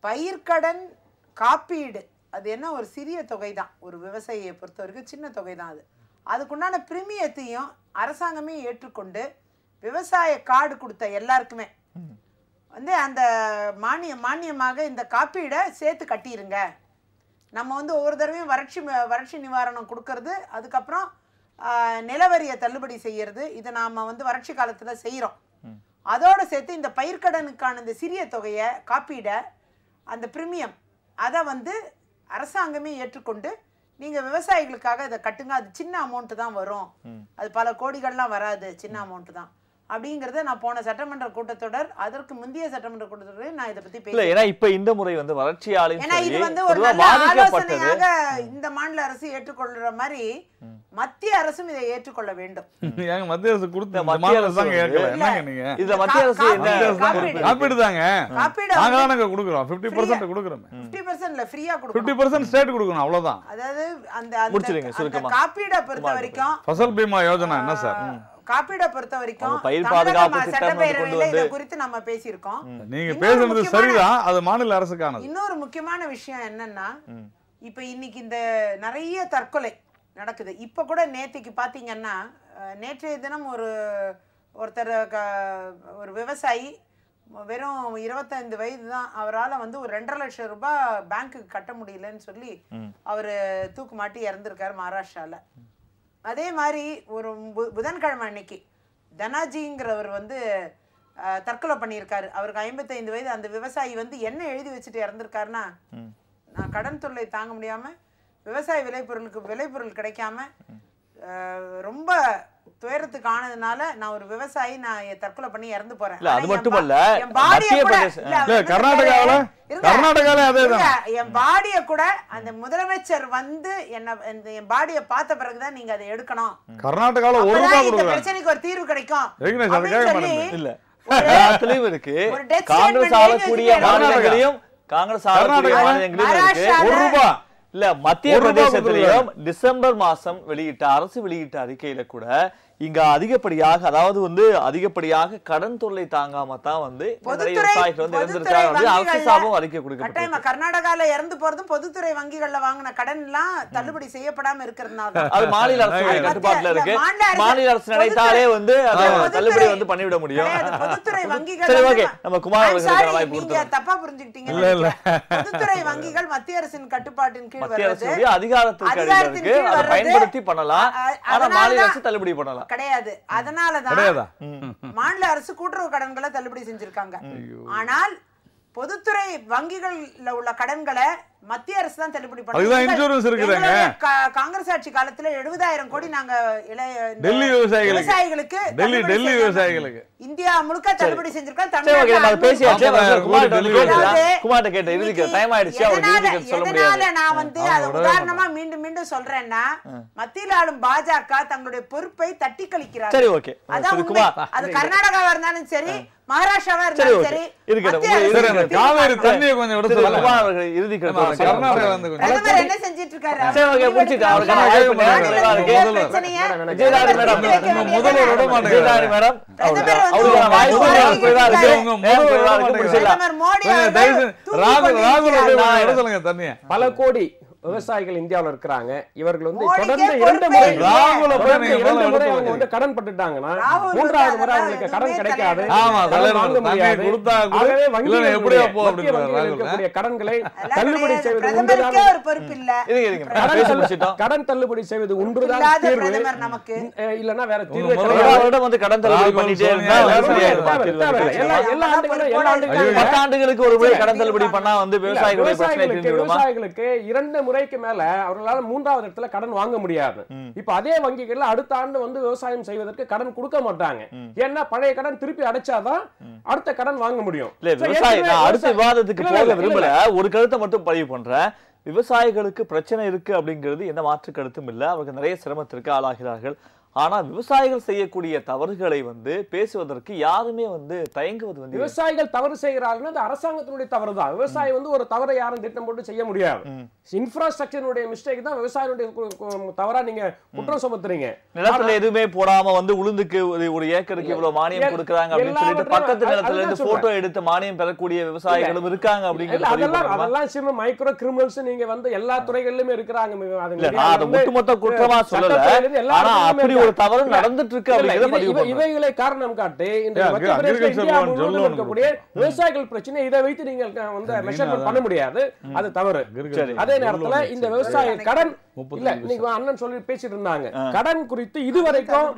பயிர்க்கடன் காப்பீடு அது என்ன ஒரு சிறிய தொகை தான், ஒரு விவசாயியை பொறுத்த வரைக்கும் சின்ன தொகை தான். அதுக்குண்டான பிரீமியத்தையும் அரசாங்கமே ஏற்றுக்கொண்டு விவசாய கார்டு கொடுத்த எல்லாருக்குமே வந்து அந்த மானியமாக இந்த காப்பீடை சேர்த்து கட்டிடுங்க. நம்ம வந்து ஒவ்வொரு தடவையும் வறட்சி நிவாரணம் கொடுக்கறது, அதுக்கப்புறம் நிலவரியை தள்ளுபடி செய்யறது, இதை நாம் வந்து வறட்சி காலத்தில் செய்கிறோம். அதோடு சேர்த்து இந்த பயிர்க்கடனுக்கான இந்த சிறிய தொகையை காப்பீடை அந்த பிரீமியம் அதை வந்து அரசாங்கமே ஏற்றுக்கொண்டு நீங்கள் விவசாயிகளுக்காக இதை கட்டுங்க. அது சின்ன அமௌண்ட்டு தான் வரும், அது பல கோடிகள்லாம் வராது, சின்ன அமௌண்ட்டு தான் அப்படிங்கறத நான் போன சட்டமன்ற கூட்டத்தொடர் அதற்கு முந்தைய சட்டமன்ற கூட்டத்தொடர் நான் இதை பத்தி பேசல. ஏன்னா இப்ப இந்த முறை வந்து வறட்சியாலே ஏன்னா இது வந்து ஒரு நல்ல ஆலோசனையாக இந்த மாநில அரசு ஏற்றுக்கொள்ற மாதிரி மத்திய அரசும் இதை ஏற்றுக்கொள்ள வேண்டும். ஏங்க மத்திய அரசு கொடுத்த மாநில அரசு தான் கேட்கல. என்னங்க நீங்க இதுல மத்திய அரசு காப்பீடு தாங்க, காப்பீடு நாங்க தானங்க கொடுக்கிறோம். 50% கொடுக்கிறோம். 50% இல்ல ஃப்ரீயா கொடுக்கிறோம். 50% ஸ்டேட் கொடுக்கணும், அவ்வளவுதான். அதாவது அந்த காப்பீடை பொறுத்த வரைக்கும் ஃபசல் பீமா யோஜனா என்ன சார், காப்பீடை பொறுத்த வரைக்கும் பயிர் பாதுகாப்பு சட்டப்பேரவையில இதை குறித்து நம்ம பேசியிருக்கோம். நீங்க பேசுறது சரிதான், அது மாநில அரசுக்கானது. இன்னொரு முக்கியமான விஷயம் என்னன்னா, இப்ப இன்னைக்கு இந்த நிறைய தற்கொலை நடக்குது. இப்ப கூட நேற்றுக்கு பாத்தீங்கன்னா, நேற்றைய தினம் ஒருத்தர் ஒரு விவசாயி வெறும் 25 வயது தான், அவரால் வந்து ஒரு 2.5 லட்சம் ரூபாய் பேங்க்குக்கு கட்ட முடியலன்னு சொல்லி அவர் தூக்கு மாட்டி இறந்துருக்காரு மகாராஷ்டிரால. அதே மாதிரி ஒரு புதன்கிழமை அன்னைக்கு தனாஜிங்கிறவர் வந்து தற்கொலை பண்ணியிருக்காரு. அவருக்கு 55 வயது. அந்த விவசாயி வந்து என்ன எழுதி வச்சுட்டு இறந்துருக்காருன்னா, நான் கடன் தொல்லை தாங்க முடியாம விவசாய விளைபொருள் கிடைக்காம ரொம்ப துயரத்துக்கு ஆனதுனால நான் ஒரு விவசாயி, நான் தற்கொலை பண்ணி இறந்து போறேன். அது மட்டுமல்ல, என் பாடிய கூட அந்த முதலமைச்சர் வந்து என் பாடிய பார்த்த பிறகுதான் நீங்க அதை எடுக்கணும். கர்நாடகால இந்த பிரச்சனைக்கு ஒரு தீர்வு கிடைக்கும். காங்கிரஸ் ஆளக்கூடிய மாநிலங்களையும் இல்ல மத்திய பிரதேசத்திலையும் டிசம்பர் மாசம் அரசு வெளியிட்ட அறிக்கையில கூட இங்க அதிகப்படியாக அதாவது வந்து அதிகப்படியாக கடன் தொல்லை தாங்காம தான் வந்து நிறைய விவசாயிகள் வந்து இறந்திருக்காங்க. அரசு சார்பும் அறிக்கை கொடுக்கப்பட்டது. கர்நாடகால இறந்து போறதும் பொதுத்துறை வங்கிகள்ல வாங்கின கடன் எல்லாம் தள்ளுபடி செய்யப்படாம இருக்கிறதுனால அது மாநில அரசு கட்டுப்பாட்டுல இருக்கு. மாநில அரசு நினைத்தாலே வந்து தள்ளுபடி வந்து பண்ணிவிட முடியும். பொதுத்துறை வங்கிகள் சரி, ஓகே, நம்ம குமார் அவர்களுக்கு வாய்ப்பு நீங்க கொடுத்தோம். தப்பா புரிஞ்சுக்கிட்டீங்க. பொதுத்துறை வங்கிகள் மத்திய அரசின் கட்டுப்பாட்டின் கீழ் மத்திய வருது. அரசுடைய அதிகாரத்துக்கு அடியில இருக்கு. அதை பயன்படுத்தி பண்ணலாம். ஆனா மாநில அரசு தள்ளுபடி பண்ணலாம் கிடையாது. அதனாலதான் மாநில அரசு கூட்டுறவு கடன்களை தள்ளுபடி செஞ்சிருக்காங்க. ஆனால் பொதுத்துறை வங்கிகள்ல உள்ள கடன்களை மத்திய அரசு தான் தள்ளுபடி பண்ணுவாங்க. காங்கிரஸ் ஆட்சி காலத்துல 70,000 கோடி நாங்க டெல்லி விவசாயிகளுக்கு இந்தியா முழுக்க தள்ளுபடி செஞ்சிருக்கோம். நான் வந்து அதை உதாரணமா மீண்டும் மீண்டும் சொல்றேன்னா, மத்தியில் ஆளும் பாஜக தங்களுடைய பொறுப்பை தட்டி கழிக்கிறார். அது கர்நாடகாவா இருந்தாலும் சரி, மகாராஷ்டிராவா இருந்தாலும் சரி, காவேரி தண்ணியை கொஞ்சம் பிரதமர் என்ன செஞ்சிட்டு இருக்காரு? பல கோடி விவசாயிகள் இந்தியாவில் இருக்கிறாங்க. இவர்கள் வந்து தொடர்ந்து 2 முறை வந்து கடன் பட்டுட்டாங்கன்னா 3வது முறை அவங்களுக்கு கடன் கிடைக்காது. கடன்களை தள்ளுபடி செய்வது ஒன்றுதான். கடன் தள்ளுபடி செய்வது ஒன்றுதான் தீர்வு. இல்லன்னா வேற தீர்வு விவசாயிகளுக்கு 2 முறைக்கு மேல அவர்களால் 3வது இடத்துல கடன் வாங்க முடியாது. இப்ப அதே வங்கிகள்ல அடுத்த ஆண்டு வந்து விவசாயம் செய்வதற்கு கடன் கொடுக்க மாட்டாங்க. ஏன்னா பழைய கடன் திருப்பி அடைச்சாதான் அடுத்த கடன் வாங்க முடியும். அடுத்த விவாதத்துக்கு போக விரும்பல, ஒரு கருத்தை மட்டும் பதிவு பண்றேன். விவசாயிகளுக்கு பிரச்சனை இருக்கு அப்படிங்கிறது எந்த மாற்று கருத்தும் இல்ல. அவர்கள் நிறைய சிரமத்திற்கு ஆளாகிறார்கள். ஆனா விவசாயிகள் செய்யக்கூடிய தவறுகளை வந்து பேசுவதற்கு யாருமே வந்து தயங்குவது வந்து விவசாயிகள் தவறு செய்கிறார்கள். அது அரசாங்கத்தினுடைய தவறு தான். விவசாயி வந்து ஒரு தவறை யாரும் திட்டம் போட்டு செய்ய முடியாது. இன்ஃப்ராஸ்ட்ரக்சருடைய மிஸ்டேக் தான் விவசாயிகளுடைய தவறா நீங்க குற்றம் சுமத்துறீங்க. நிலத்துல எதுவுமே போடாம வந்து உளுந்துக்கு ஒரு ஏக்கருக்கு இவ்வளவு மானியம் கொடுக்கறாங்க அப்படின்னு சொல்லிட்டு பக்கத்து நிலத்துல இருந்து போட்டோ எடுத்து மானியம் பெறக்கூடிய விவசாயிகளும் இருக்காங்க அப்படிங்கிறது. அதெல்லாம் சின்ன மைக்ரோ கிரிமினல்ஸ் நீங்க வந்து எல்லா துறைகளிலுமே இருக்கிறாங்க. அது ஒட்டுமொத்த குற்றமா சொல்லல. ஆனா அப்படி ஒரு தவறு நடந்துட்டு இருக்கு அப்படிங்கறத பதிவு பண்றேன். இவைகளை காரணம் காட்டி இந்த இருக்கக்கூடிய விவசாயிகள் பிரச்சனை இதை வைத்து நீங்க வந்து மெஷர்மென்ட் பண்ண முடியாது. அது தவறு. அதே நேரத்துல இந்த விவசாய கடன் இல்ல நீங்க அண்ணன் சொல்லி பேசிட்டு இருந்தாங்க. கடன் குறித்து இதுவரைக்கும்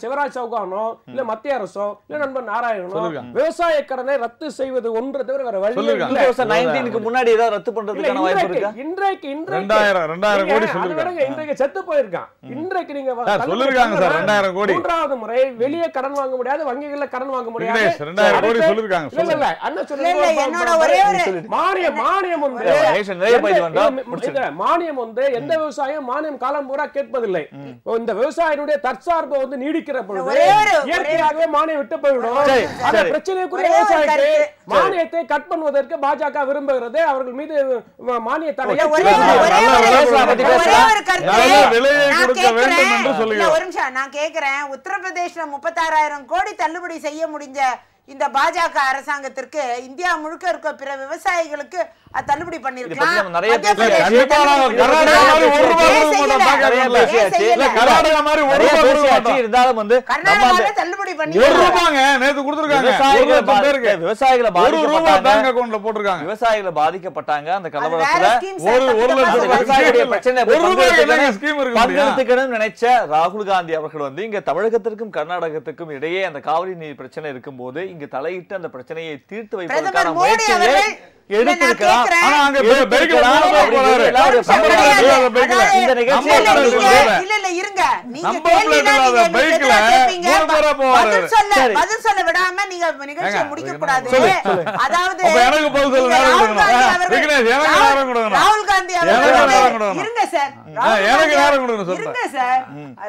சிவராஜ் சௌகானோ இல்ல மத்திய அரசோ இல்ல நண்பர் நாராயணனோ விவசாய கடனை ரத்து செய்வது ஒன்று தவிர வேற வழி இல்ல. 2019க்கு முன்னாடி ஏதாவது ரத்து பண்றதுக்கான வாய்ப்பு இருக்கா? இன்றைக்கு 2000 கோடி சொல்லுங்க. இன்றைக்கு செத்து போயிருக்கான். இன்றைக்கு நீங்க சொல்லிருக்காங்க சார் 2000 கோடி. 3வது முறை வெளியே கடன் வாங்க முடியாது, வங்கிகள்ல கடன் வாங்க முடியாது. 2000 கோடி சொல்லிருக்காங்க. இல்ல இல்ல அண்ணன் சொல்லுங்க. என்னோட ஒரே ஒரு மானியம் வந்து எந்த விவசாயம் மானியம் காலம் பூரா கேட்பதில்லை. இந்த விவசாயினுடைய தற்சார்பு வந்து நீடிக்கிற பொழுது இயற்கையாகவே மானியம் விட்டு போய்விடும். அந்த பிரச்சனைக்குரிய விவசாயிக்கு மானியத்தை கட் பண்ணுவதற்கு பாஜக விரும்புகிறது. அவர்கள் மீது மானிய தடையை நான் கேக்குறேன். உத்தரப்பிரதேச 36,000 கோடி தள்ளுபடி செய்ய முடிஞ்ச இந்த பாஜக அரசாங்கத்திற்கு இந்தியா முழுக்க இருக்க பிற விவசாயிகளுக்கு தள்ளுபடி பண்ணிருக்கலாம். விவசாயிகளை பாதிக்கப்பட்டாங்க அந்த கலவரத்துல. பங்கெடுத்துக்கணும் நினைச்ச ராகுல் காந்தி அவர்கள் வந்து இங்க தமிழகத்திற்கும் கர்நாடகத்திற்கும் இடையே அந்த காவிரி நீர் பிரச்சனை இருக்கும் போது இங்கு தலையிட்டு அந்த பிரச்சனையை தீர்த்து வைப்பதற்கான முயற்சியை எடுத்திருக்கலாம்.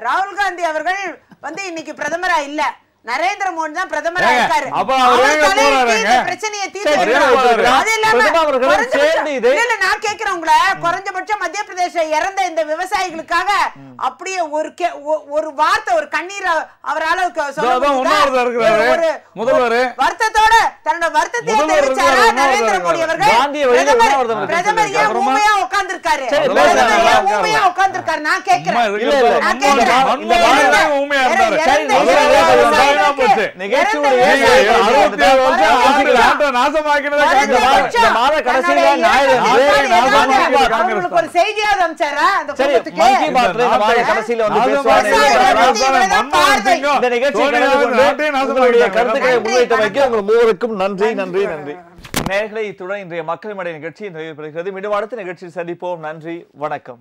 ராகுல் காந்தி அவர்கள் வந்து இன்னைக்கு பிரதமரா இல்ல. நரேந்திர மோடி தான் பிரதமரா இருக்காரு. அப்ப அவர் அவர் எங்க தலையிட்டு இந்த போறாருங்க? பிரச்சனையை சரி, தீர்த்து அது இல்லாம பிரதமர் அவர்களும் குறைஞ்சபட்சம் சேர்ந்து இது- இல்ல, நான் கேக்குறேன் உங்களை, குறைஞ்சபட்சம் மத்திய பிரதேச இறந்த இந்த விவசாயிகளுக்காக அப்படியே ஒரு வார்த்தை, ஒரு கண்ணீர் அவரால சொல்ல அதான் உண்ணாவிரதம் இருக்கிறாரு. முதல்வர். வருத்தத்தோட தன்னோட வருத்தத்தை முதல்வர் தெரிவிச்சாரா இருக்கிறாரு, நரேந்திர உண்ணாவிரதம் மோடி அவர்கள்? காந்திய வழியில உண்ணாவிரதம் இருக்கிறாரு. பிரதமர் ஏன் ஊமையா உட்கார்ந்திருக்காரு? சரி, பிரதமர் ஏன் உட்கார்ந்து ஊமையா உட்கார்ந்திருக்காரு? நான் சும்மா கேக்குறேன். இருக்கிற இல்ல, இல்ல. நான் கேக்குறேன். மன்மோகன் ஊமையா இருந்தாரு. சரி, இறந்த முதல்வர் விவசாயிகளுக்கு நிகழ்ச்சியுடைய நீங்க இறந்த 67 வருஷம் ஆண்டு விவசாயிகளுக்கு நாட்டை நாசமாக்கினதை குறைஞ்ச காட்டுங்க. பட்சம் இந்த மாத கடைசியில தன்னுடைய ஞாயிறு இறந்த நாள் விவசாயிகளுக்கு காங்கிரஸ் அவங்களுக்கு ஒரு செய்தியாவது அனுப்பிச்சாரா அந்த சரி, குடும்பத்துக்கு? மன் கி பாத்ல இந்த மாத கடைசியில வந்து பேசுவாங்க. இந்த நிகழ்ச்சியை கலந்து கொண்டு உங்களுடைய கருத்துக்களை முன்வைத்தமைக்கு உங்கள் மூவருக்கும் நன்றி நன்றி நன்றி. நேயர்களே, இத்துடன் இன்றைய மக்கள் மேடை நிகழ்ச்சி நிறைவு பெறுகிறது. மீண்டும் அடுத்த நிகழ்ச்சியில் சந்திப்போம். நன்றி, வணக்கம்.